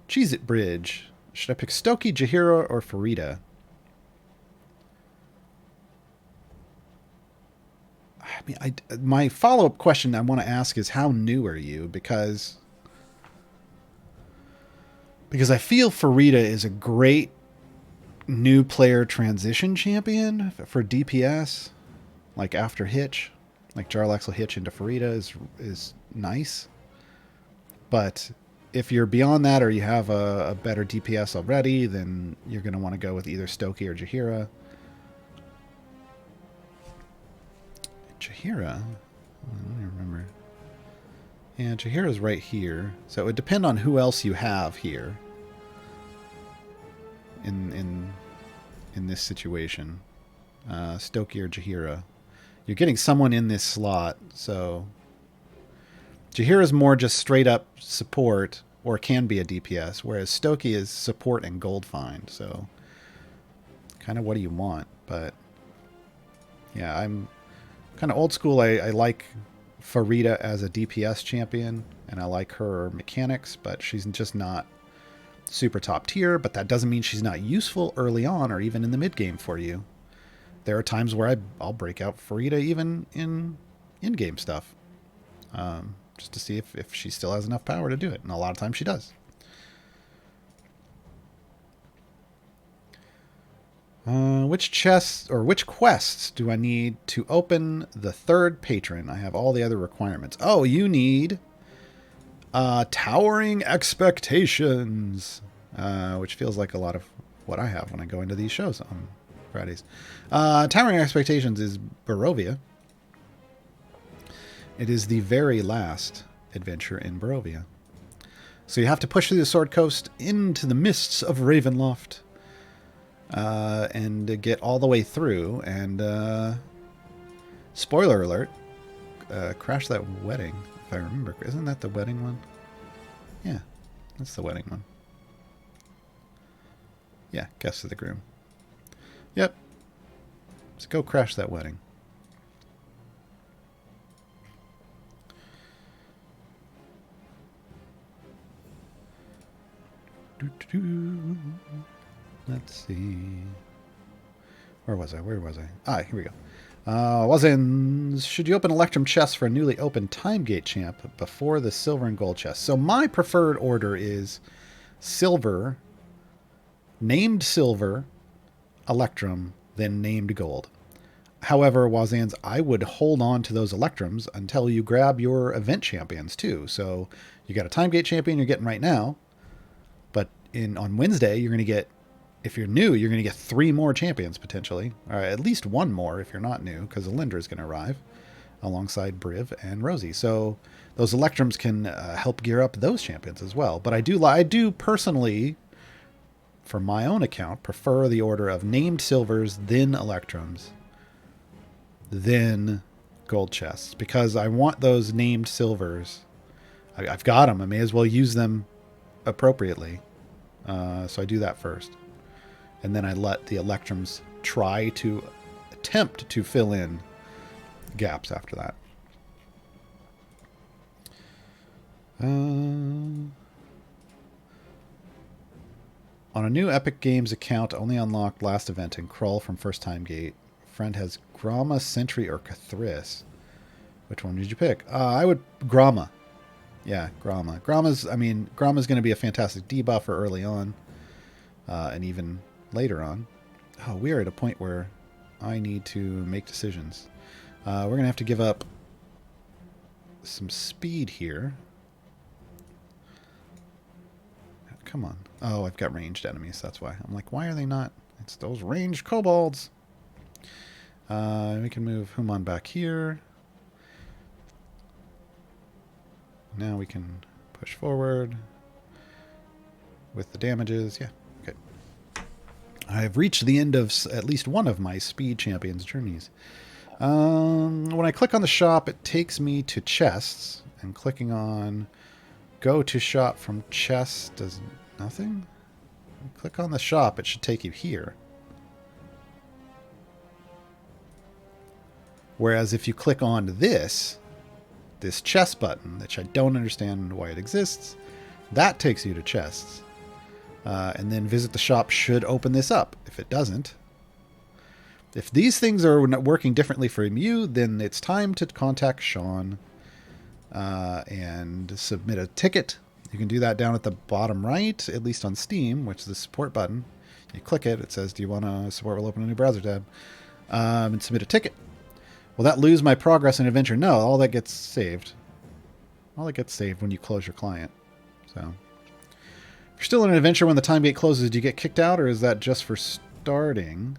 Cheez-It Bridge. Should I pick Stokie, Jaheira, or Farida? I mean, my follow-up question I want to ask is, how new are you? Because I feel Farida is a great new player transition champion for DPS, like after Hitch. Like Jarlax will hitch into Farida is nice. But if you're beyond that, or you have a better DPS already, then you're going to want to go with either Stokie or Jaheira. Jaheira? I don't remember. Yeah, Jaheira's right here. So it would depend on who else you have here in this situation. Stokie or Jaheira. You're getting someone in this slot, so Jaheira's more just straight up support, or can be a DPS, whereas Stokie is support and gold find, so kind of what do you want? But yeah, I'm kind of old school. I like Farida as a DPS champion, and I like her mechanics, but she's just not super top tier. But that doesn't mean she's not useful early on or even in the mid game for you. There are times where I'll break out Farida even in in-game stuff, just to see if she still has enough power to do it, and a lot of times she does. Which chests or which quests do I need to open the third patron? I have all the other requirements. Oh, you need Towering Expectations, which feels like a lot of what I have when I go into these shows on Fridays. Towering Expectations is Barovia. It is the very last adventure in Barovia. So you have to push through the Sword Coast into the mists of Ravenloft. And get all the way through, and spoiler alert, crash that wedding, if I remember. Isn't that the wedding one? Yeah, that's the wedding one. Yeah, Guest of the Groom. Yep. Let's go crash that wedding. Let's see. Where was I? Ah, here we go. Wazins, should you open Electrum chests for a newly opened Time Gate champ before the silver and gold chest? So my preferred order is silver, named silver, Electrum, then named gold. However, Wazans, I would hold on to those Electrums until you grab your event champions too. So you got a Time Gate champion you're getting right now, but on Wednesday you're going to get, if you're new, you're going to get 3 more champions potentially, or at least 1 more if you're not new, because Alindra is going to arrive alongside Briv and Rosie. So those Electrums can help gear up those champions as well. But I do personally, for my own account, prefer the order of named silvers, then Electrums, then gold chests, because I want those named silvers. I've got them. I may as well use them appropriately. So I do that first. And then I let the Electrums try to attempt to fill in gaps after that. On a new Epic Games account, only unlocked last event and crawl from first time gate. Friend has Gromma, Sentry, or Cathris. Which one did you pick? I would Gromma. Yeah, Gromma. Gromma's going to be a fantastic debuffer early on, and even later on. Oh, we're at a point where I need to make decisions. We're going to have to give up some speed here. Come on. Oh, I've got ranged enemies. That's why. I'm like, why are they not? It's those ranged kobolds. We can move Human back here. Now we can push forward with the damages. Yeah. I've reached the end of at least one of my speed champions journeys. When I click on the shop, it takes me to chests, and clicking on go to shop from chests does nothing. Click on the shop, it should take you here. Whereas if you click on this chest button, which I don't understand why it exists, that takes you to chests. And then visit the shop should open this up. If it doesn't, if these things are not working differently for you, then it's time to contact Sean and submit a ticket. You can do that down at the bottom right, at least on Steam, which is the support button. You click it, it says, do you want to support? We'll open a new browser tab and submit a ticket. Will that lose my progress in adventure? No, all that gets saved. All that gets saved when you close your client. So if you're still in an adventure when the time gate closes, do you get kicked out, or is that just for starting?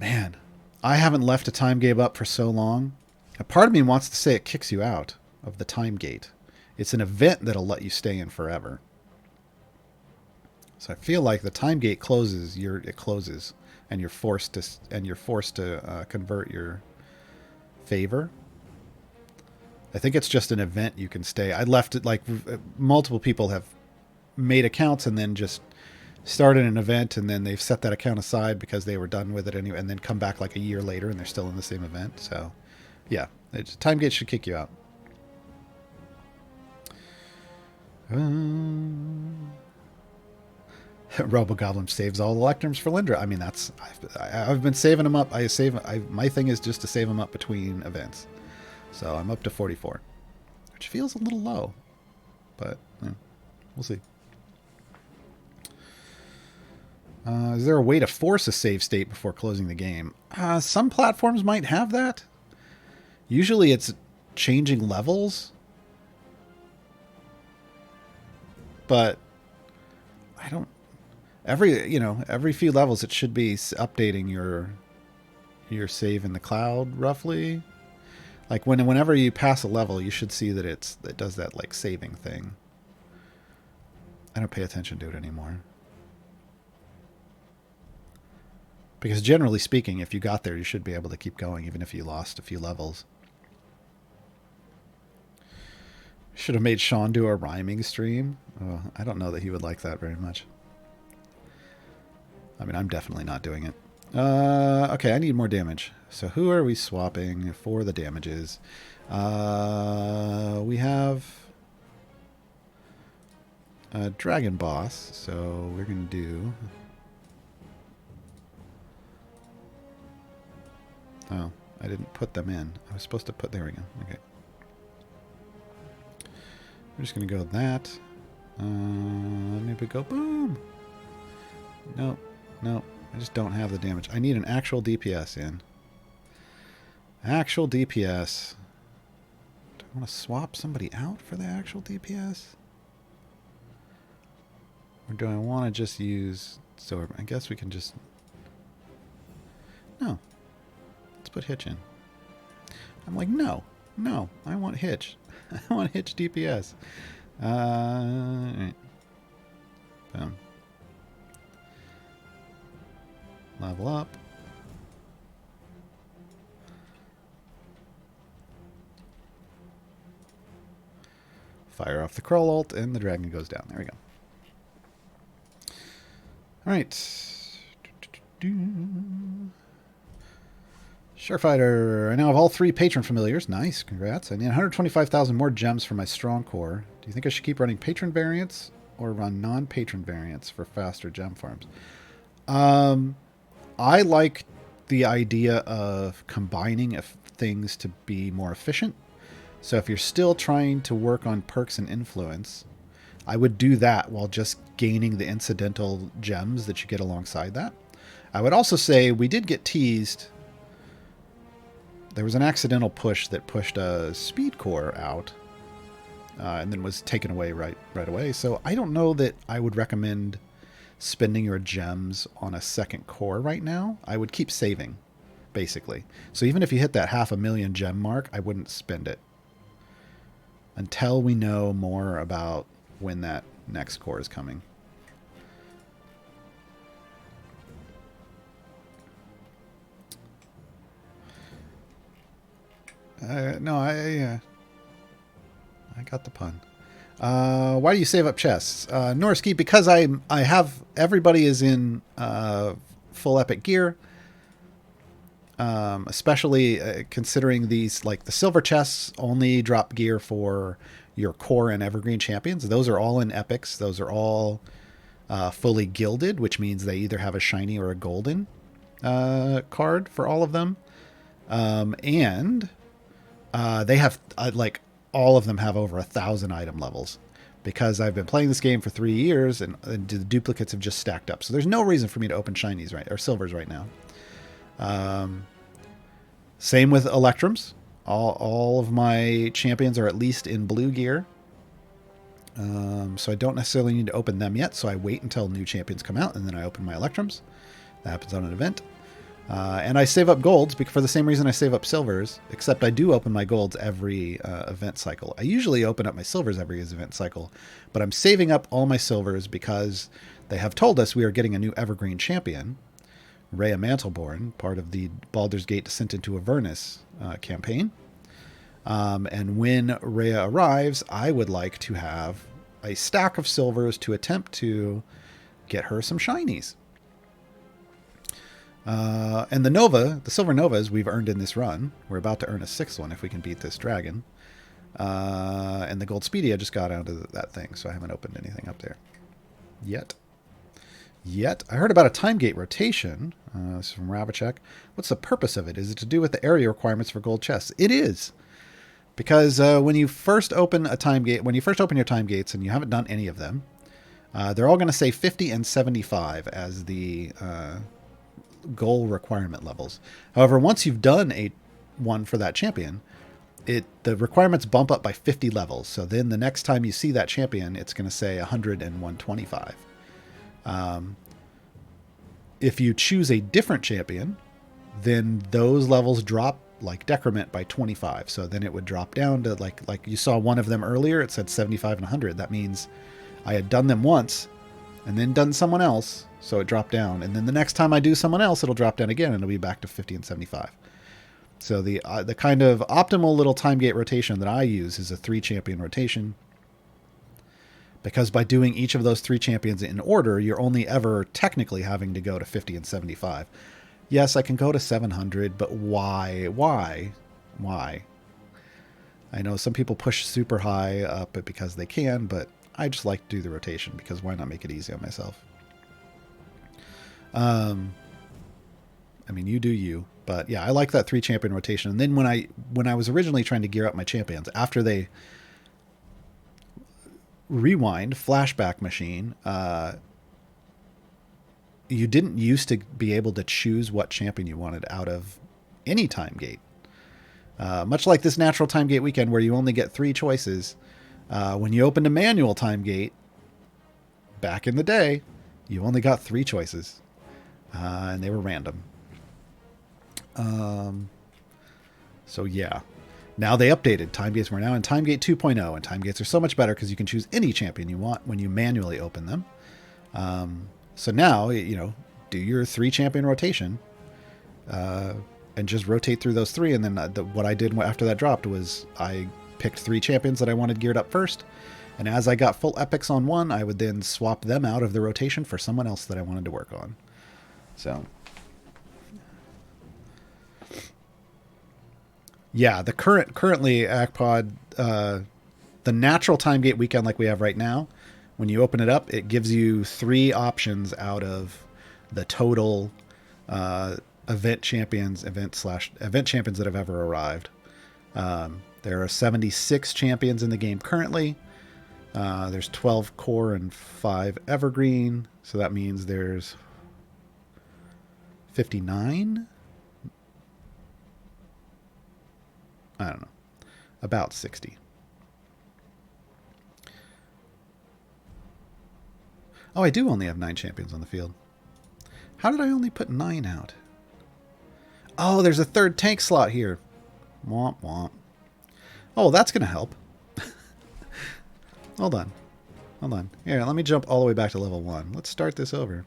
Man, I haven't left a time gate up for so long. A part of me wants to say it kicks you out of the time gate. It's an event that'll let you stay in forever. So I feel like the time gate closes, it closes, and you're forced to convert your favor. I think it's just an event you can stay. I left it, like, multiple people have made accounts and then just started an event, and then they've set that account aside because they were done with it anyway, and then come back like a year later and they're still in the same event. So yeah, time gate should kick you out. Robogoblin saves all the Electrums for Lindra. I mean, I've been saving them up. My thing is just to save them up between events. So I'm up to 44, which feels a little low, but yeah, we'll see. Is there a way to force a save state before closing the game? Some platforms might have that. Usually it's changing levels, but I don't. Every few levels it should be updating your save in the cloud roughly. Like whenever you pass a level, you should see that it does that like saving thing. I don't pay attention to it anymore. Because generally speaking, if you got there, you should be able to keep going, even if you lost a few levels. Should have made Sean do a rhyming stream. Oh, I don't know that he would like that very much. I mean, I'm definitely not doing it. Okay, I need more damage. So who are we swapping for the damages? We have a dragon boss, so we're going to do... Oh, I didn't put them in. I was supposed to put... There we go. Okay. We're just going to go with that. Maybe go boom. Nope. Nope. I just don't have the damage. I need an actual DPS in. Actual DPS. Do I want to swap somebody out for the actual DPS? Or do I want to just use... So I guess we can just... No. Let's put Hitch in. I'm like, no. No. I want Hitch. I want Hitch DPS. Right. Boom. Level up. Fire off the Crawl ult, and the dragon goes down. There we go. Alright. Sharkfighter. I now have all 3 patron familiars. Nice. Congrats. I need 125,000 more gems for my strong core. Do you think I should keep running patron variants or run non-patron variants for faster gem farms? I like the idea of combining things to be more efficient. So if you're still trying to work on perks and influence, I would do that while just gaining the incidental gems that you get alongside that. I would also say we did get teased. There was an accidental push that pushed a speed core out and then was taken away right away. So I don't know that I would recommend spending your gems on a second core right now. I would keep saving, basically. So even if you hit that 500,000 gem mark, I wouldn't spend it until we know more about when that next core is coming. No, I got the pun. Why do you save up chests? Norski, because I have... Everybody is in full epic gear. Especially considering these... Like, the silver chests only drop gear for your core and evergreen champions. Those are all in epics. Those are all fully gilded, which means they either have a shiny or a golden card for all of them. And they have... like... all of them have over 1,000 item levels because I've been playing this game for 3 years and the duplicates have just stacked up. So there's no reason for me to open shinies or silvers right now. Same with Electrums. All of my champions are at least in blue gear. So I don't necessarily need to open them yet. So I wait until new champions come out and then I open my Electrums. That happens on an event. And I save up golds for the same reason I save up silvers, except I do open my golds every event cycle. I usually open up my silvers every event cycle, but I'm saving up all my silvers because they have told us we are getting a new evergreen champion, Rhea Mantleborn, part of the Baldur's Gate Descent into Avernus campaign. And when Rhea arrives, I would like to have a stack of silvers to attempt to get her some shinies. And the silver novas we've earned in this run. We're about to earn a 6th one if we can beat this dragon. And the gold speedy I just got out of that thing, so I haven't opened anything up there yet. I heard about a time gate rotation. This is from Ravachek. What's the purpose of it? Is it to do with the area requirements for gold chests? It is. Because when you first open a time gate, when you first open your time gates and you haven't done any of them, they're all going to say 50 and 75 as the goal requirement levels. However, once you've done one for that champion, the requirements bump up by 50 levels. So then the next time you see that champion, it's going to say 100 and 125. If you choose a different champion, then those levels drop like decrement by 25. So then it would drop down to like you saw one of them earlier. It said 75 and 100. That means I had done them once and then done someone else. So it dropped down. And then the next time I do someone else, it'll drop down again and it'll be back to 50 and 75. So the kind of optimal little time gate rotation that I use is a 3 champion rotation. Because by doing each of those 3 champions in order, you're only ever technically having to go to 50 and 75. Yes, I can go to 700, but why? Why? I know some people push super high up because they can, but I just like to do the rotation because why not make it easy on myself? I mean, you do you, but yeah, I like that 3 champion rotation. And then when I was originally trying to gear up my champions, after they rewind flashback machine, you didn't used to be able to choose what champion you wanted out of any time gate. Much like this natural time gate weekend where you only get 3 choices. When you opened a manual time gate back in the day, you only got 3 choices. And they were random. So yeah. Now they updated. Time gates. We're now in Time Gate 2.0, and time gates are so much better because you can choose any champion you want when you manually open them. So now, do your 3 champion rotation, and just rotate through those 3. And then what I did after that dropped was I picked 3 champions that I wanted geared up first. And as I got full epics on one, I would then swap them out of the rotation for someone else that I wanted to work on. So, yeah, the currently ACPOD, the natural time gate weekend like we have right now, when you open it up, it gives you 3 options out of the total event champions that have ever arrived. There are 76 champions in the game currently. There's 12 core and 5 evergreen, so that means there's 59. I don't know, about 60. Oh, I do only have 9 champions on the field. How did I only put 9 out? Oh, there's a 3rd tank slot here. Womp womp. Oh, that's going to help. Hold on. Here, let me jump all the way back to level 1. Let's start this over.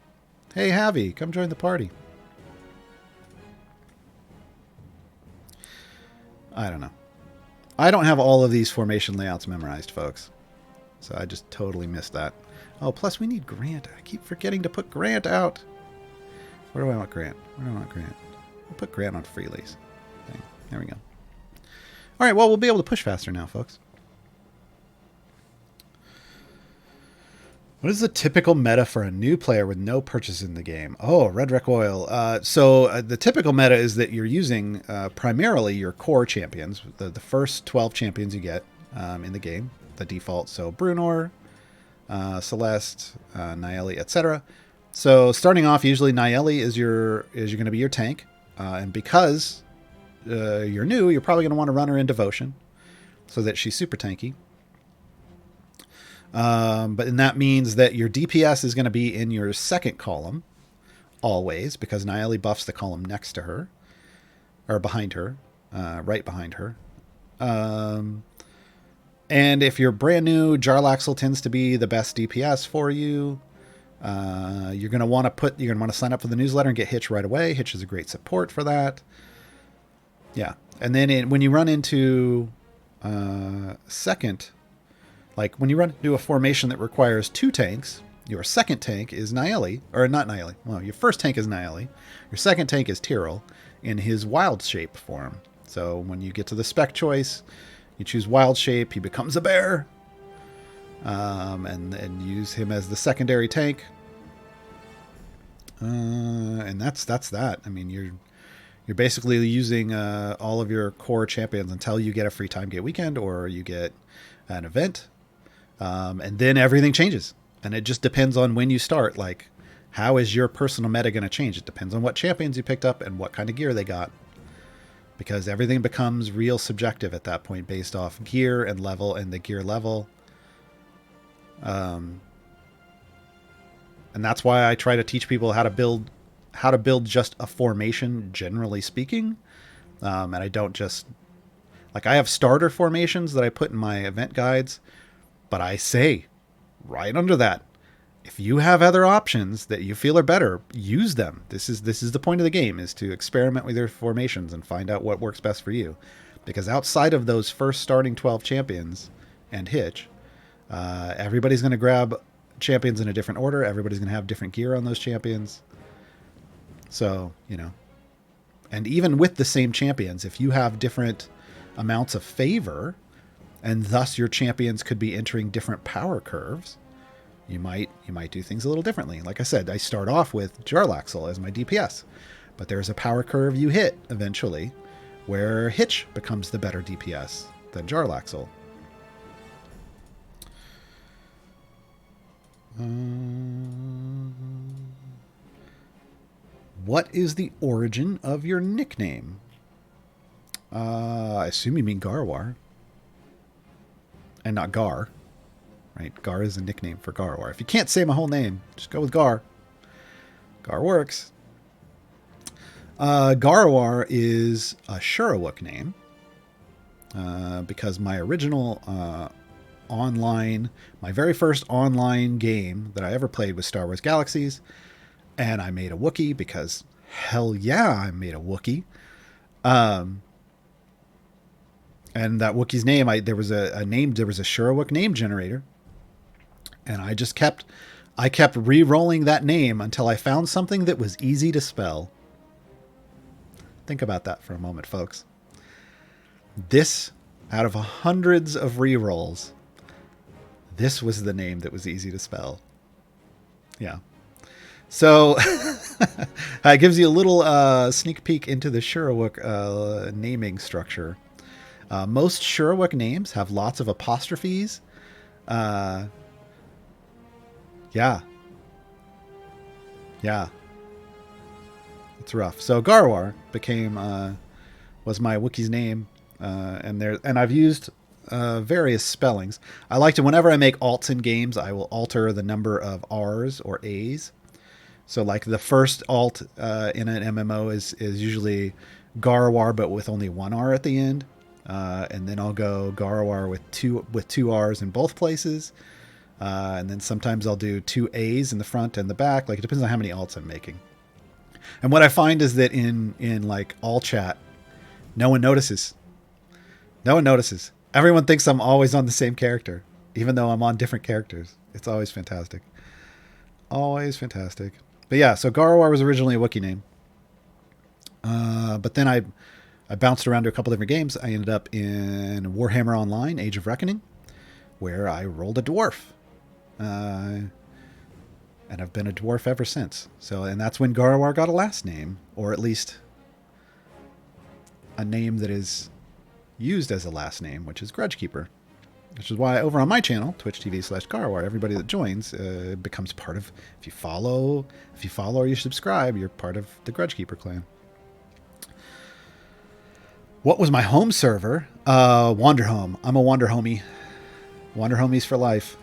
Hey, Javi, come join the party. I don't know. I don't have all of these formation layouts memorized, folks. So I just totally missed that. Oh, plus we need Grant. I keep forgetting to put Grant out. Where do I want Grant? We'll put Grant on Freely's thing. There we go. All right, well, we'll be able to push faster now, folks. What is the typical meta for a new player with no purchase in the game? Oh, Red Wreck Oil. So the typical meta is that you're using primarily your core champions, the first 12 champions you get in the game, the default. So Brunor, Celeste, Nayeli, etc. So starting off, usually Nayeli is going to be your tank, and because you're new, you're probably going to want to run her in Devotion, so that she's super tanky. But that means that your DPS is going to be in your second column, always, because Nayeli buffs the column next to her, or behind her, right behind her. And if you're brand new, Jarlaxle tends to be the best DPS for you. You're going to want to sign up for the newsletter and get Hitch right away. Hitch is a great support for that. Yeah. And then when you run into second, like when you run into a formation that requires 2 tanks, your second tank is Nayeli, or not Nayeli. Well, your first tank is Nayeli. Your second tank is Tyrell in his wild shape form. So when you get to the spec choice, you choose wild shape. He becomes a bear, and use him as the secondary tank. And that's that. I mean, you're basically using all of your core champions until you get a free time gate weekend or you get an event. And then everything changes, and it just depends on when you start. Like, how is your personal meta going to change? It depends on what champions you picked up and what kind of gear they got, because everything becomes real subjective at that point based off gear and level and the gear level. And that's why I try to teach people how to build just a formation, generally speaking. And I don't just, like, I have starter formations that I put in my event guides. But I say, right under that, if you have other options that you feel are better, use them. This is the point of the game, is to experiment with your formations and find out what works best for you. Because outside of those first starting 12 champions and Hitch, Everybody's going to grab champions in a different order. Everybody's going to have different gear on those champions. So, and even with the same champions, if you have different amounts of favor, and thus your champions could be entering different power curves, you might do things a little differently. Like I said, I start off with Jarlaxle as my DPS, but there's a power curve you hit eventually where Hitch becomes the better DPS than Jarlaxle. What is the origin of your nickname? I assume you mean Gaarawarr. And not Gar. Right? Gar is a nickname for Gaarawarr. If you can't say my whole name, just go with Gar. Gar works. Gaarawarr is a Shurawuk name. Because my original my very first online game that I ever played was Star Wars Galaxies. And I made a Wookiee because hell yeah, I made a Wookiee. And that Wookiee's name, there was a Shurawuk name generator. And I kept re-rolling that name until I found something that was easy to spell. Think about that for a moment, folks. This, out of hundreds of re-rolls, this was the name that was easy to spell. Yeah. So it gives you a little sneak peek into the Shurawuk naming structure. Most Shurawuk names have lots of apostrophes. Yeah. It's rough. So Gaarawarr was my Wookiee's name, and I've used various spellings. I like to, whenever I make alts in games, I will alter the number of R's or A's. So like the first alt in an MMO is usually Gaarawarr, but with only one R at the end. And then I'll go Gaarawarr with two R's in both places. And then sometimes I'll do two A's in the front and the back. Like, it depends on how many alts I'm making. And what I find is that in like all chat, no one notices. Everyone thinks I'm always on the same character, even though I'm on different characters. It's always fantastic. But yeah, so Gaarawarr was originally a Wookiee name. But then I bounced around to a couple different games. I ended up in Warhammer Online, Age of Reckoning, where I rolled a dwarf. And I've been a dwarf ever since. And that's when Gaarawarr got a last name, or at least a name that is used as a last name, which is Grudgekeeper. Which is why over on my channel, twitch.tv/Gaarawarr, everybody that joins becomes part of, if you follow or you subscribe, you're part of the Grudgekeeper clan. What was my home server? Wanderhome. I'm a Wanderhomie. Wanderhomies for life.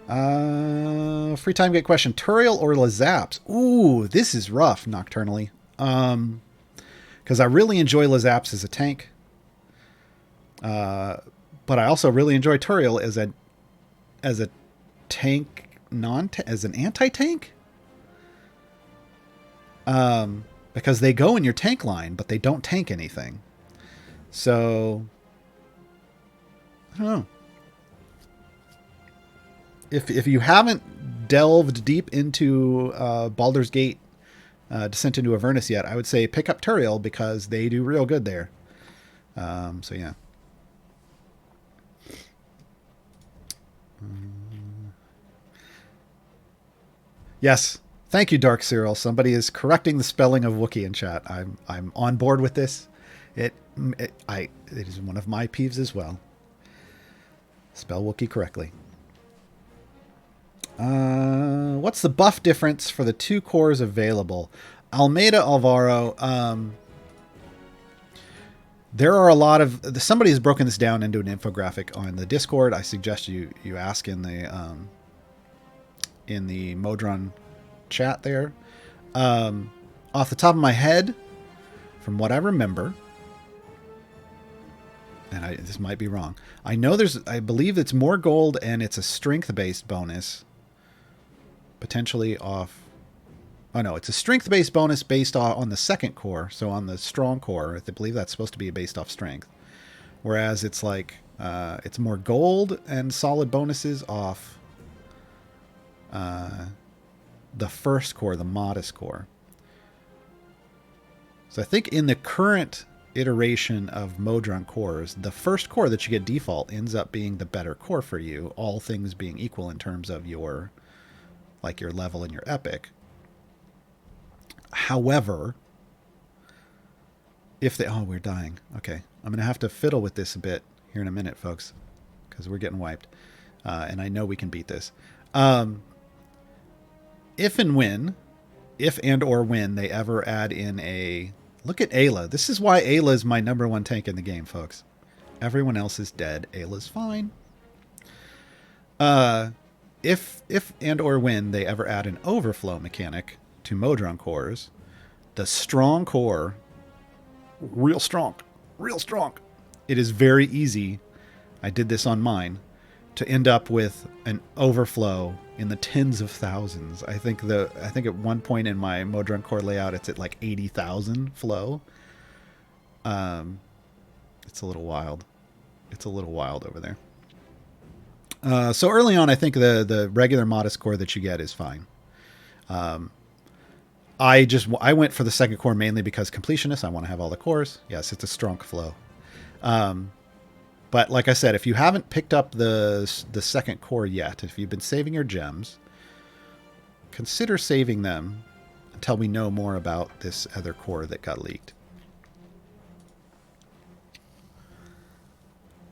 Free time get question. Turiel or Lazaps? Ooh, this is rough, Nocturnally. Because I really enjoy Lazaps as a tank. But I also really enjoy Turiel as a tank, as an anti-tank. Because they go in your tank line, but they don't tank anything. So I don't know. If you haven't delved deep into Baldur's Gate Descent into Avernus yet, I would say pick up Turiel because they do real good there. So yeah. Yes. Thank you, Dark Cyril. Somebody is correcting the spelling of Wookiee in chat. I'm on board with this. It is one of my peeves as well. Spell Wookiee correctly. What's the buff difference for the two cores available? Almeida Alvaro. There are a lot of... Somebody has broken this down into an infographic on the Discord. I suggest you ask in the Modron chat there. Off the top of my head, from what I remember, and this might be wrong, I believe it's more gold and it's a strength-based bonus, potentially off... Oh no, it's a strength-based bonus based on the second core, so on the strong core, I believe that's supposed to be based off strength. Whereas it's like It's more gold and solid bonuses off the first core, the modest core. So I think in the current iteration of Modron cores, the first core that you get default ends up being the better core for you, all things being equal in terms of your level and your epic. However, we're dying. Okay, I'm going to have to fiddle with this a bit here in a minute, folks, because we're getting wiped. And I know we can beat this. If and or when they ever add in a... Look at Ayla. This is why Ayla is my number one tank in the game, folks. Everyone else is dead. Ayla's fine. If and or when they ever add an overflow mechanic to Modron cores, the strong core, real strong. It is very easy, I did this on mine, to end up with an overflow in the tens of thousands. I think at one point in my Modron core layout, it's at like 80,000 flow. It's a little wild. It's a little wild over there. So early on, I think the regular modest core that you get is fine. I went for the second core mainly because completionist. I want to have all the cores. Yes, it's a strong flow. But like I said, if you haven't picked up the second core yet, if you've been saving your gems, consider saving them until we know more about this other core that got leaked.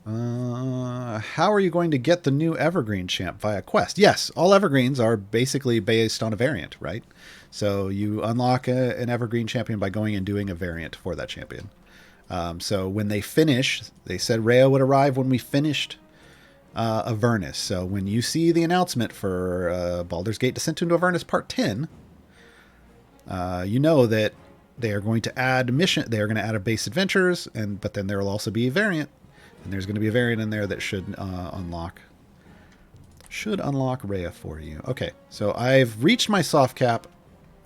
How are you going to get the new Evergreen champ via quest? Yes, all Evergreens are basically based on a variant, right? So you unlock an Evergreen champion by going and doing a variant for that champion. So when they finish, they said Rhea would arrive when we finished Avernus. So when you see the announcement for Baldur's Gate Descent into Avernus Part 10, you know that they are going to add mission. They are going to add a base adventures, but then there will also be a variant, and there's going to be a variant in there that should unlock Rhea for you. Okay, so I've reached my soft cap.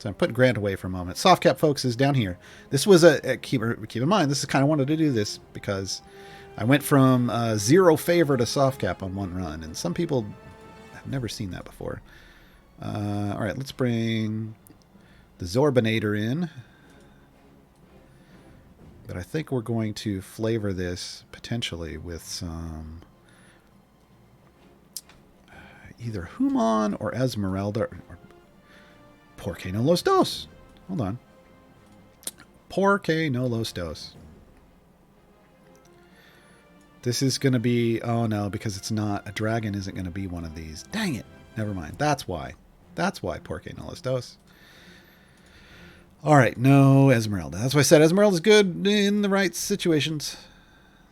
So I'm putting Grant away for a moment. Soft cap, folks, is down here. This was keep in mind, this is kind of wanted to do this because I went from 0 favor to soft cap on one run, and some people have never seen that before. All right, let's bring the Zorbinator in. But I think we're going to flavor this potentially with some either Human or Esmeralda or Porque no los dos. Hold on. Porque no los dos. This is going to be... Oh, no, because it's not... A dragon isn't going to be one of these. Dang it. Never mind. That's why. That's why Porque no los dos. All right. No Esmeralda. That's why I said Esmeralda's good in the right situations.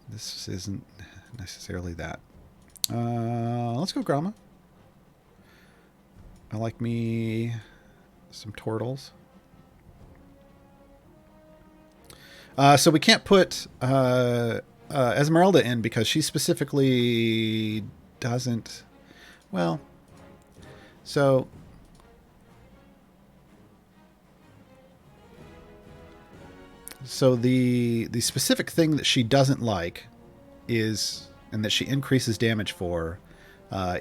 This isn't necessarily that. Let's go Grama. I like me... some turtles. So we can't put Esmeralda in because she specifically doesn't... Well, so... So the specific thing that she doesn't like is, and that she increases damage for,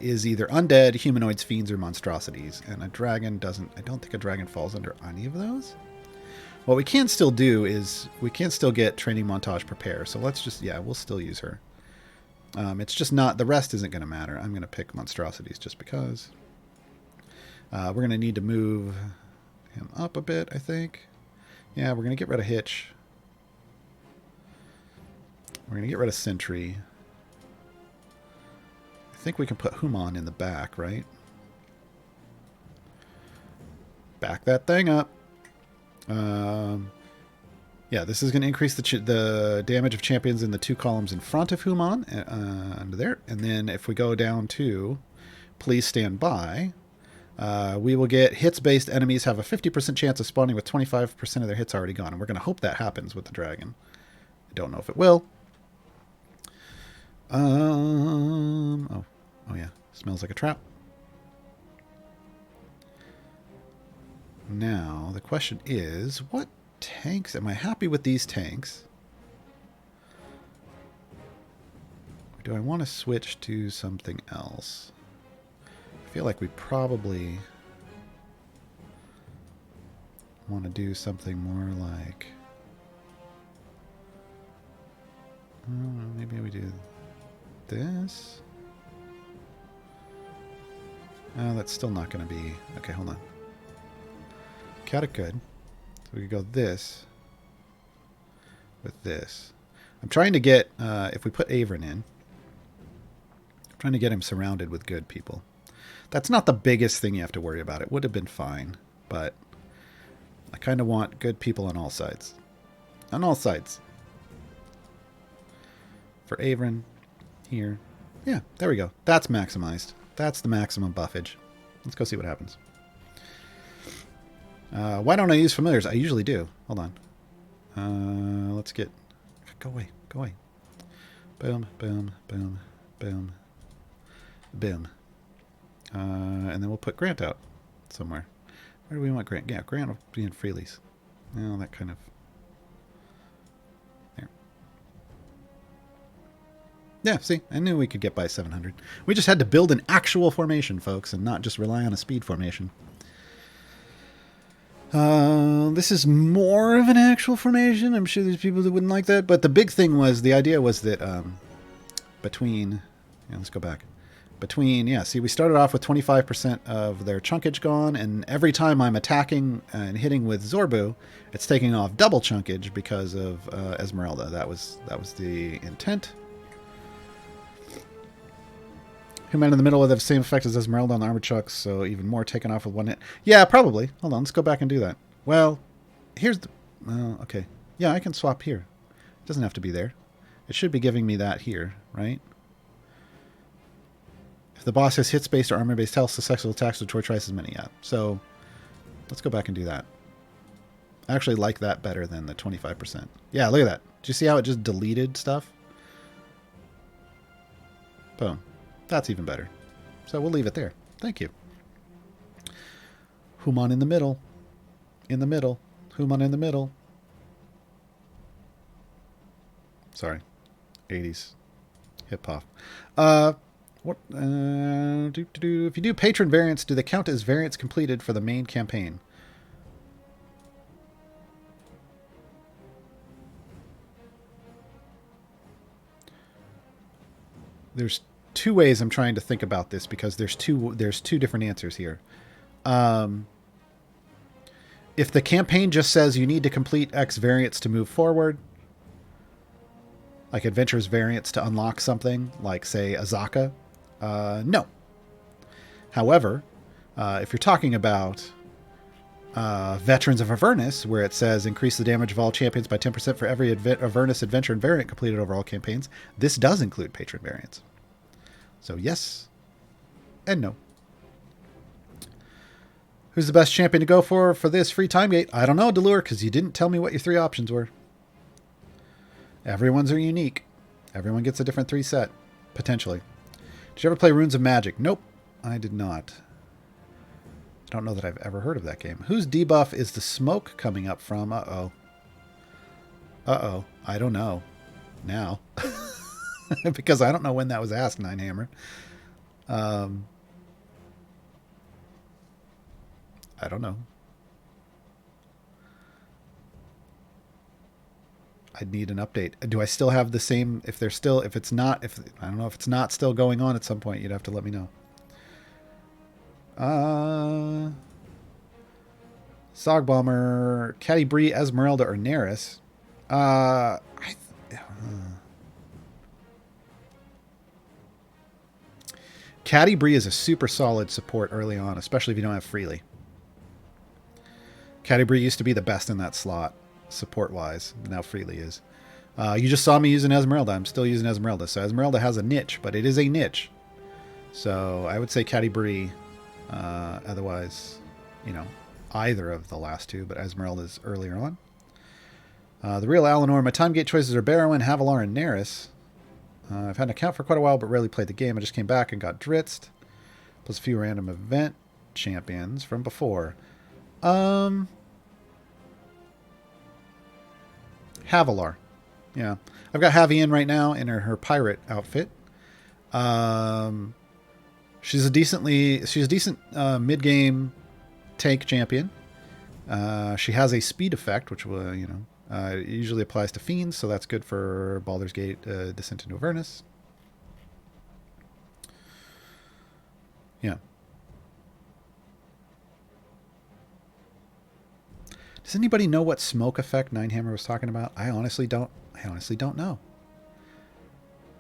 is either undead, humanoids, fiends, or monstrosities. And a dragon doesn't... I don't think a dragon falls under any of those. What we can still do is we can still get training montage prepare. So let's just... Yeah, we'll still use her. It's just not... The rest isn't going to matter. I'm going to pick monstrosities just because. We're going to need to move him up a bit, I think. Yeah, we're going to get rid of Hitch. We're going to get rid of Sentry. I think we can put Human in the back, right? Back that thing up. Yeah, this is going to increase the damage of champions in the 2 columns in front of Human. Under there. And then if we go down to Please Stand By, we will get hits-based enemies have a 50% chance of spawning with 25% of their hits already gone. And we're going to hope that happens with the dragon. I don't know if it will. Oh yeah, smells like a trap. Now, the question is, what tanks? Am I happy with these tanks? do I want to switch to something else? I feel like we probably want to do something more like... maybe we do this. Oh, that's still not going to be... Okay, hold on. Got it good. So we could go this with this. I'm trying to get, if we put Avron in, I'm trying to get him surrounded with good people. That's not the biggest thing you have to worry about. It would have been fine, but I kind of want good people on all sides. On all sides. For Avron, here. Yeah, there we go. That's maximized. That's the maximum buffage. Let's go see what happens. Why don't I use familiars? I usually do. Hold on. Let's get... Go away. Go away. Boom, boom, boom, boom, boom. And then we'll put Grant out somewhere. Where do we want Grant? Yeah, Grant will be in Freely's. Well, that kind of... There. Yeah, see? I knew we could get by 700. We just had to build an actual formation, folks, and not just rely on a speed formation. This is more of an actual formation. I'm sure there's people that wouldn't like that. But the big thing was, the idea was that between... Yeah, let's go back. Between, yeah, see, we started off with 25% of their chunkage gone, and every time I'm attacking and hitting with Zorbu, it's taking off double chunkage because of Esmeralda. That was the intent. Human in the middle will have the same effect as Esmeralda on the armor chucks, so even more taken off with one hit. Yeah, probably. Hold on, let's go back and do that. Well, here's the... okay. Yeah, I can swap here. It doesn't have to be there. It should be giving me that here, right? If the boss has hit-based or armor-based health, successful attacks will destroy twice as many. Yeah, so let's go back and do that. I actually like that better than the 25%. Yeah, look at that. Did you see how it just deleted stuff? Boom. That's even better. So we'll leave it there. Thank you. Human in the middle. In the middle. Human in the middle. Sorry. 80s. Hip-hop. What? If you do patron variants, do they count as variants completed for the main campaign? There's two ways I'm trying to think about this, because there's two different answers here. If the campaign just says you need to complete X variants to move forward, like Adventures variants to unlock something, like, say, Azaka, no. However, if you're talking about Veterans of Avernus, where it says increase the damage of all champions by 10% for every Avernus adventure and variant completed over all campaigns, this does include patron variants. So yes and no. Who's the best champion to go for this free time gate? I don't know, Delure, because you didn't tell me what your 3 options were. Everyone's are unique. Everyone gets a different 3 set, potentially. Did you ever play Runes of Magic? Nope, I did not. I don't know that I've ever heard of that game. Whose debuff is the smoke coming up from? Uh-oh. Uh-oh. I don't know. Now. Because I don't know when that was asked, Ninehammer. I don't know. I'd need an update. Do I still have the same? If it's not still going on at some point, you'd have to let me know. Sogbomber, Caddy Bree, Esmeralda, or Neris? Caddy Bree is a super solid support early on, especially if you don't have Freely. Caddy Bree used to be the best in that slot, support-wise. Now Freely is. You just saw me using Esmeralda. I'm still using Esmeralda. So Esmeralda has a niche, but it is a niche. So I would say Caddy Bree. Otherwise, either of the last two, but Esmeralda's earlier on. The real Alinor, my time gate choices are Barrowin, Havilar, and Neris. I've had an account for quite a while, but rarely played the game. I just came back and got dritzed. Plus a few random event champions from before. Havilar. Yeah. I've got Javi in right now in her pirate outfit. She's a decent mid game tank champion. She has a speed effect, which will usually applies to fiends, so that's good for Baldur's Gate Descent into Avernus. Yeah. Does anybody know what smoke effect Ninehammer was talking about? I honestly don't know.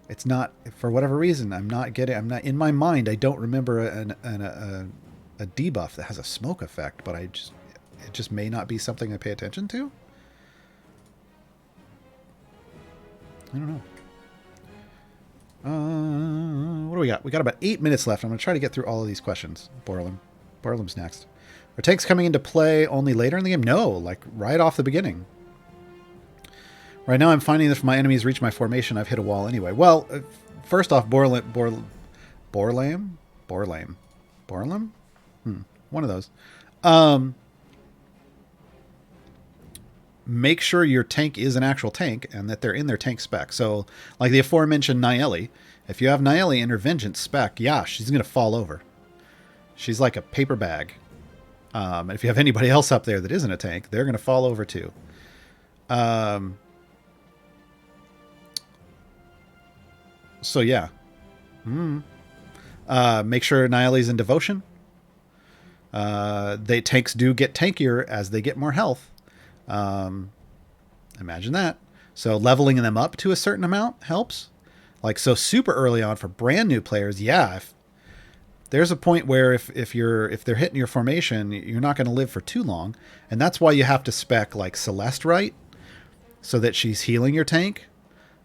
It's not, for whatever reason, I'm not in my mind, I don't remember a debuff that has a smoke effect, but it just may not be something I pay attention to. I don't know. What do we got? We got about 8 minutes left. I'm going to try to get through all of these questions. Borlam's next. Are tanks coming into play only later in the game? No, like right off the beginning. Right now I'm finding that if my enemies reach my formation, I've hit a wall anyway. Well, first off, Borlam? One of those. Make sure your tank is an actual tank and that they're in their tank spec. So, like the aforementioned Nayeli, if you have Nayeli in her Vengeance spec, yeah, she's going to fall over. She's like a paper bag. And if you have anybody else up there that isn't a tank, they're going to fall over too. So yeah. Make sure Nayeli's in Devotion. Tanks do get tankier as they get more health. Imagine that. So leveling them up to a certain amount helps. Like, so super early on for brand new players, yeah, if there's a point where if they're hitting your formation, you're not going to live for too long. And that's why you have to spec like Celeste right, so that she's healing your tank.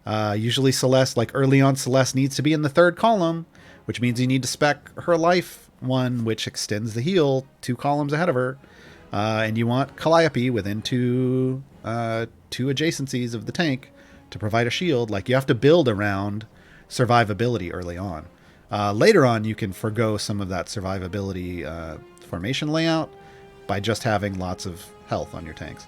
Usually Celeste, like early on, Celeste needs to be in the third column, which means you need to spec her life one, which extends the heal 2 columns ahead of her. And you want Calliope within two adjacencies of the tank to provide a shield. Like, you have to build around survivability early on. Later on, you can forgo some of that survivability formation layout by just having lots of health on your tanks.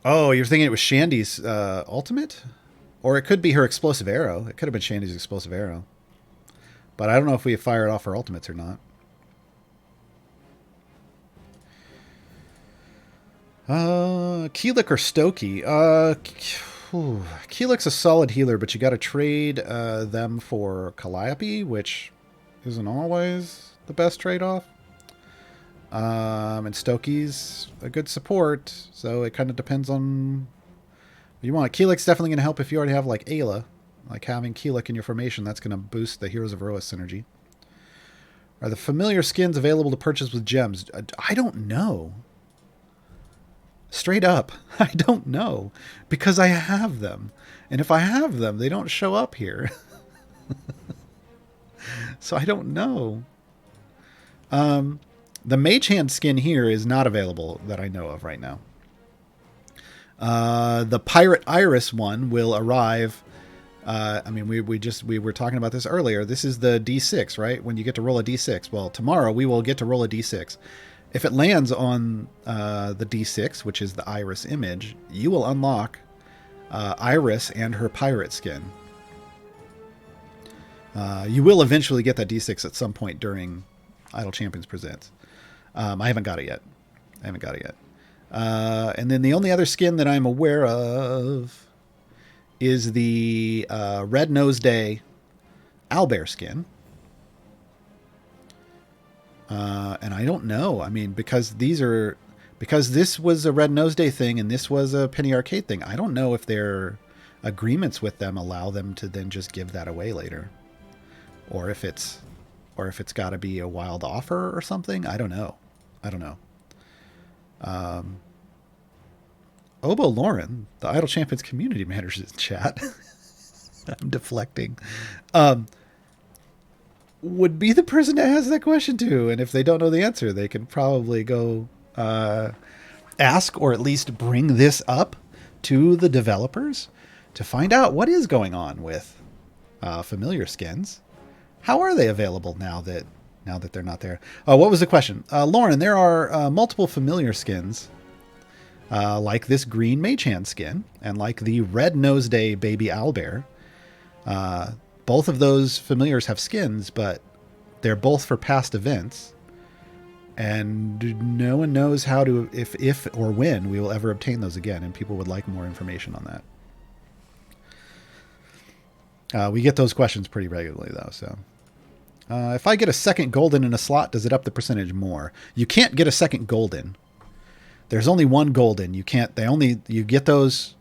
Oh, you're thinking it was Shandy's ultimate? Or it could be her explosive arrow. It could have been Shandy's explosive arrow. But I don't know if we fired off her ultimates or not. Keelik or Stokey? Keelik's a solid healer, but you got to trade them for Calliope, which isn't always the best trade-off. And Stokey's a good support, so it kind of depends on what you want. Keelik's definitely going to help if you already have, like, Ayla. Like, having Keelik in your formation, that's going to boost the Heroes of Roa synergy. Are the familiar skins available to purchase with gems? I don't know. Straight up, I don't know. Because I have them. And if I have them, they don't show up here. So I don't know. The Mage Hand skin here is not available that I know of right now. The Pirate Iris one will arrive. We were talking about this earlier. This is the D6, right? When you get to roll a D6. Well, tomorrow we will get to roll a D6. If it lands on the D6, which is the Iris image, you will unlock Iris and her pirate skin. You will eventually get that D6 at some point during Idle Champions Presents. I haven't got it yet. And then the only other skin that I'm aware of is the Red Nose Day Owlbear skin. And I don't know. I mean, because this was a Red Nose Day thing and this was a Penny Arcade thing, I don't know if their agreements with them allow them to then just give that away later. Or if it's got to be a wild offer or something. I don't know. Obo Lauren, the Idle Champions community manager, is in chat. I'm deflecting. Would be the person to ask that question to, and if they don't know the answer, they can probably go ask or at least bring this up to the developers to find out what is going on with familiar skins. How are they available now that they're not there? What was the question? Lauren, there are multiple familiar skins like this green Mage Hand skin and like the red Nose Day baby owlbear. Both of those familiars have skins, but they're both for past events. And no one knows how to, if or when we will ever obtain those again, and people would like more information on that. We get those questions pretty regularly, though. So, if I get a second golden in a slot, does it up the percentage more? You can't get a second golden. There's only one golden. You can't. You get those.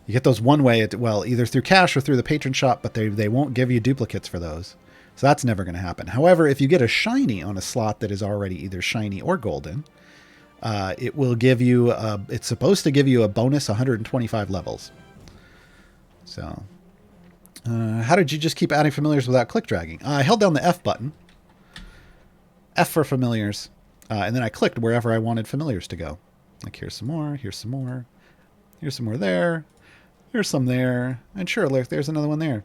You get those one way. Either through cash or through the patron shop, but they won't give you duplicates for those. So that's never going to happen. However, if you get a shiny on a slot that is already either shiny or golden, it will give you. It's supposed to give you a bonus 125 levels. So, how did you just keep adding familiars without click dragging? I held down the F button. F for familiars, and then I clicked wherever I wanted familiars to go. Like here's some more. Here's some more. Here's some more there. Here's some there, and sure, look, there's another one there.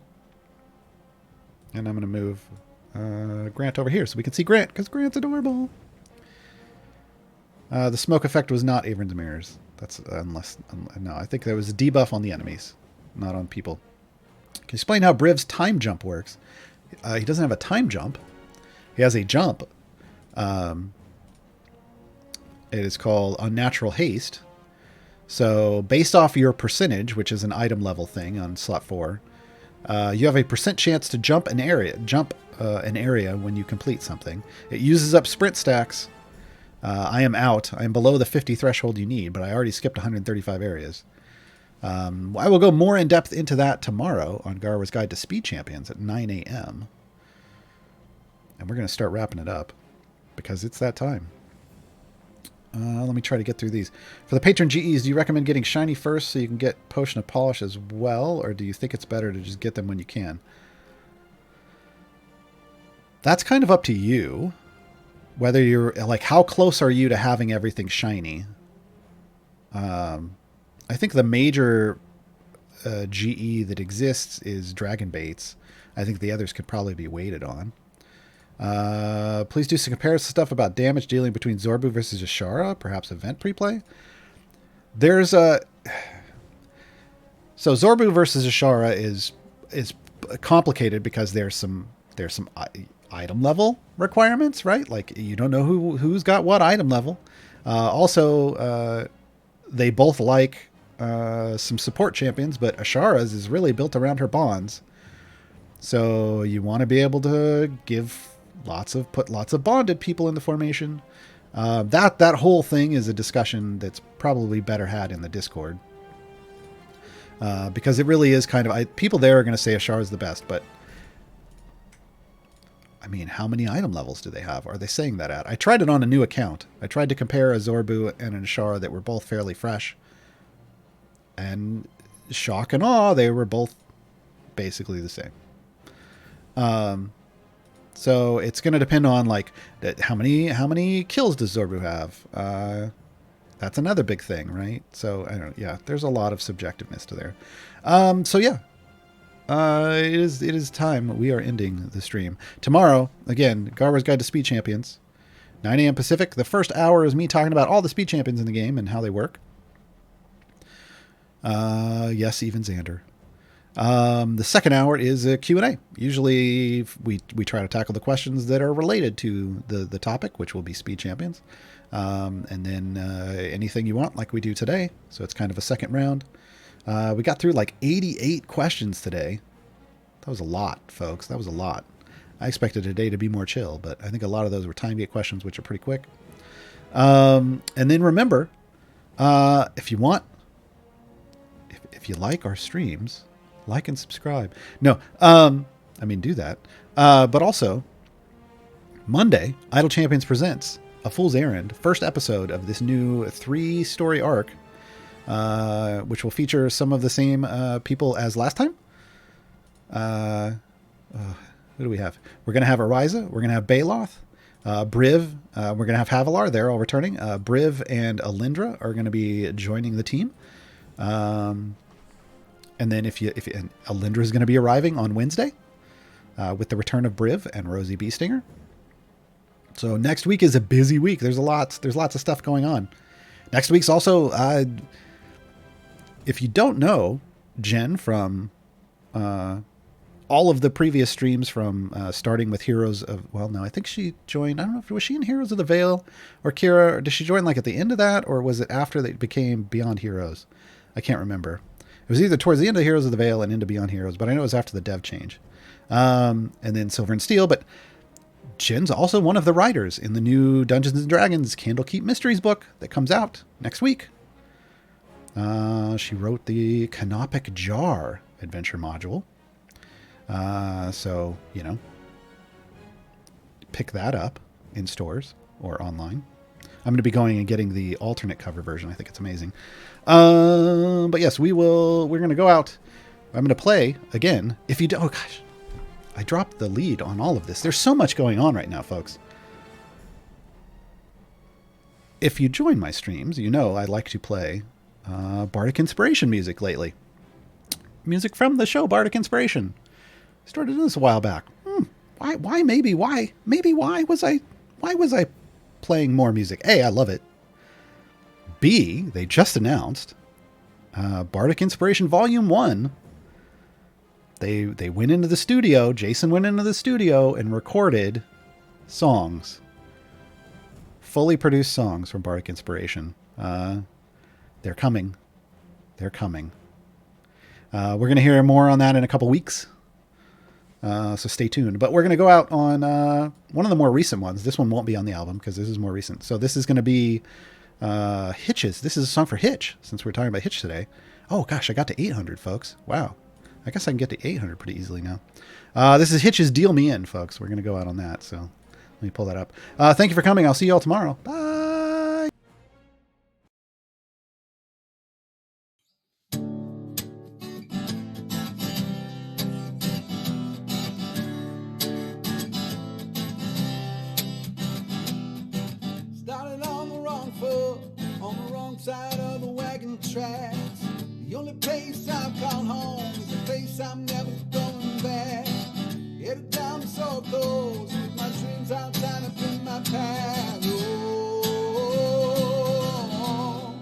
And I'm going to move Grant over here so we can see Grant, because Grant's adorable. The smoke effect was not Avern's Mirrors. That's no, I think there was a debuff on the enemies, not on people. Can you explain how Briv's time jump works? He doesn't have a time jump. He has a jump. It is called Unnatural Haste. So based off your percentage, which is an item level thing on slot 4, you have a % chance to jump an area when you complete something. It uses up sprint stacks. I am out. I am below the 50 threshold you need, but I already skipped 135 areas. I will go more in depth into that tomorrow on Gaarawarr's Guide to Speed Champions at 9 a.m. And we're going to start wrapping it up because it's that time. Let me try to get through these. For the patron GEs, do you recommend getting shiny first so you can get Potion of Polish as well? Or do you think it's better to just get them when you can? That's kind of up to you. Whether you're, like, how close are you to having everything shiny? I think the major GE that exists is Dragon Baits. I think the others could probably be weighted on. Please do some comparison stuff about damage dealing between Zorbu versus Ashara, perhaps event preplay. There's a so Zorbu versus Ashara is complicated because there's some item level requirements, right? Like you don't know who's got what item level. Also, they both like some support champions, but Ashara's is really built around her bonds. So you want to be able to put lots of bonded people in the formation. That whole thing is a discussion that's probably better had in the Discord. Because it really is kind of, people there are going to say Ashara is the best, but I mean, how many item levels do they have? Are they saying that at? I tried it on a new account. I tried to compare a Zorbu and an Ashara that were both fairly fresh. And shock and awe, they were both basically the same. So it's going to depend on like how many kills does Zorbu have? That's another big thing, right? So I don't know. Yeah, there's a lot of subjectiveness to there. So yeah, it is time. We are ending the stream tomorrow. Again, Gaarawarr's Guide to Speed Champions, 9 a.m. Pacific. The first hour is me talking about all the speed champions in the game and how they work. Yes, even Xander. The second hour is a Q&A. Usually we try to tackle the questions that are related to the topic, which will be speed champions. And then anything you want, like we do today. So it's kind of a second round. We got through like 88 questions today. That was a lot, folks. That was a lot. I expected today to be more chill, but I think a lot of those were time gate questions, which are pretty quick. And then remember, if you want, if you like our streams, like and subscribe. No, I mean, do that. But also, Monday, Idle Champions presents A Fool's Errand, first episode of this new 3-story arc, which will feature some of the same people as last time. Who do we have? We're going to have Ariza. We're going to have Baloth. Briv. We're going to have Havilar. They're all returning. Briv and Alindra are going to be joining the team. And then and Alindra is going to be arriving on Wednesday with the return of Briv and Rosie Beestinger. So next week is a busy week. There's lots of stuff going on. Next week's also, if you don't know, Jen from all of the previous streams from starting with Heroes of, well, no, I think she joined, I don't know if, was she in Heroes of the Veil or Kira, or did she join like at the end of that, or was it after they became Beyond Heroes? I can't remember. It was either towards the end of Heroes of the Veil and into Beyond Heroes, but I know it was after the dev change. And then Silver and Steel, but Jen's also one of the writers in the new Dungeons & Dragons Candlekeep Mysteries book that comes out next week. She wrote the Canopic Jar adventure module. So, you know, pick that up in stores or online. I'm going to be going and getting the alternate cover version. I think it's amazing. But yes, we're going to go out. I'm going to play again. If you do, oh gosh, I dropped the lead on all of this. There's so much going on right now, folks. If you join my streams, you know I like to play Bardic Inspiration music lately. Music from the show Bardic Inspiration. Started doing this a while back. Why was I playing more music? A, I love it. B, they just announced Bardic Inspiration Volume 1. They went into the studio. Jason went into the studio and recorded songs. Fully produced songs from Bardic Inspiration. They're coming. They're coming. We're going to hear more on that in a couple weeks. So stay tuned. But we're going to go out on one of the more recent ones. This one won't be on the album because this is more recent. So this is going to be Hitches. This is a song for Hitch, since we're talking about Hitch today. Oh, gosh, I got to 800, folks. Wow. I guess I can get to 800 pretty easily now. This is Hitch's Deal Me In, folks. We're going to go out on that. So let me pull that up. Thank you for coming. I'll see you all tomorrow. Bye. Started on the wrong foot, on the wrong side of the wagon tracks. The only place I've called home is the place I'm never going back. Headed down the circles with my dreams outside up in my path. Oh,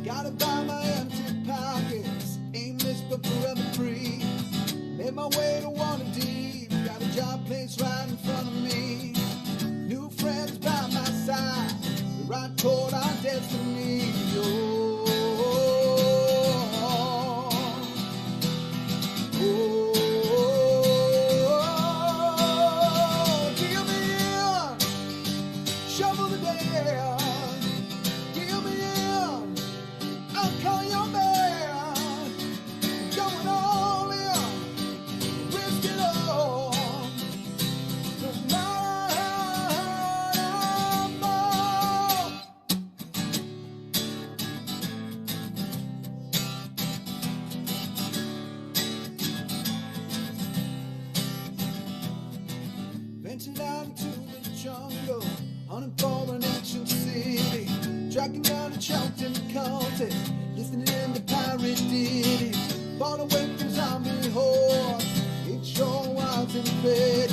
gotta buy my empty pockets, aimless but forever free. Made my way to Waterdeep, got a job place right in front of me. New friends by my side, we ride toward our destiny. Oh, deal me in, shovel the dead. Deal me in, I'll call your man. Going all in, risk it all. No matter how much. Ventured out into the jungle, hunting for an ancient city, tracking down a chanting contest, listening to pirate ditties, fought away from zombie hordes, it sure was in bed.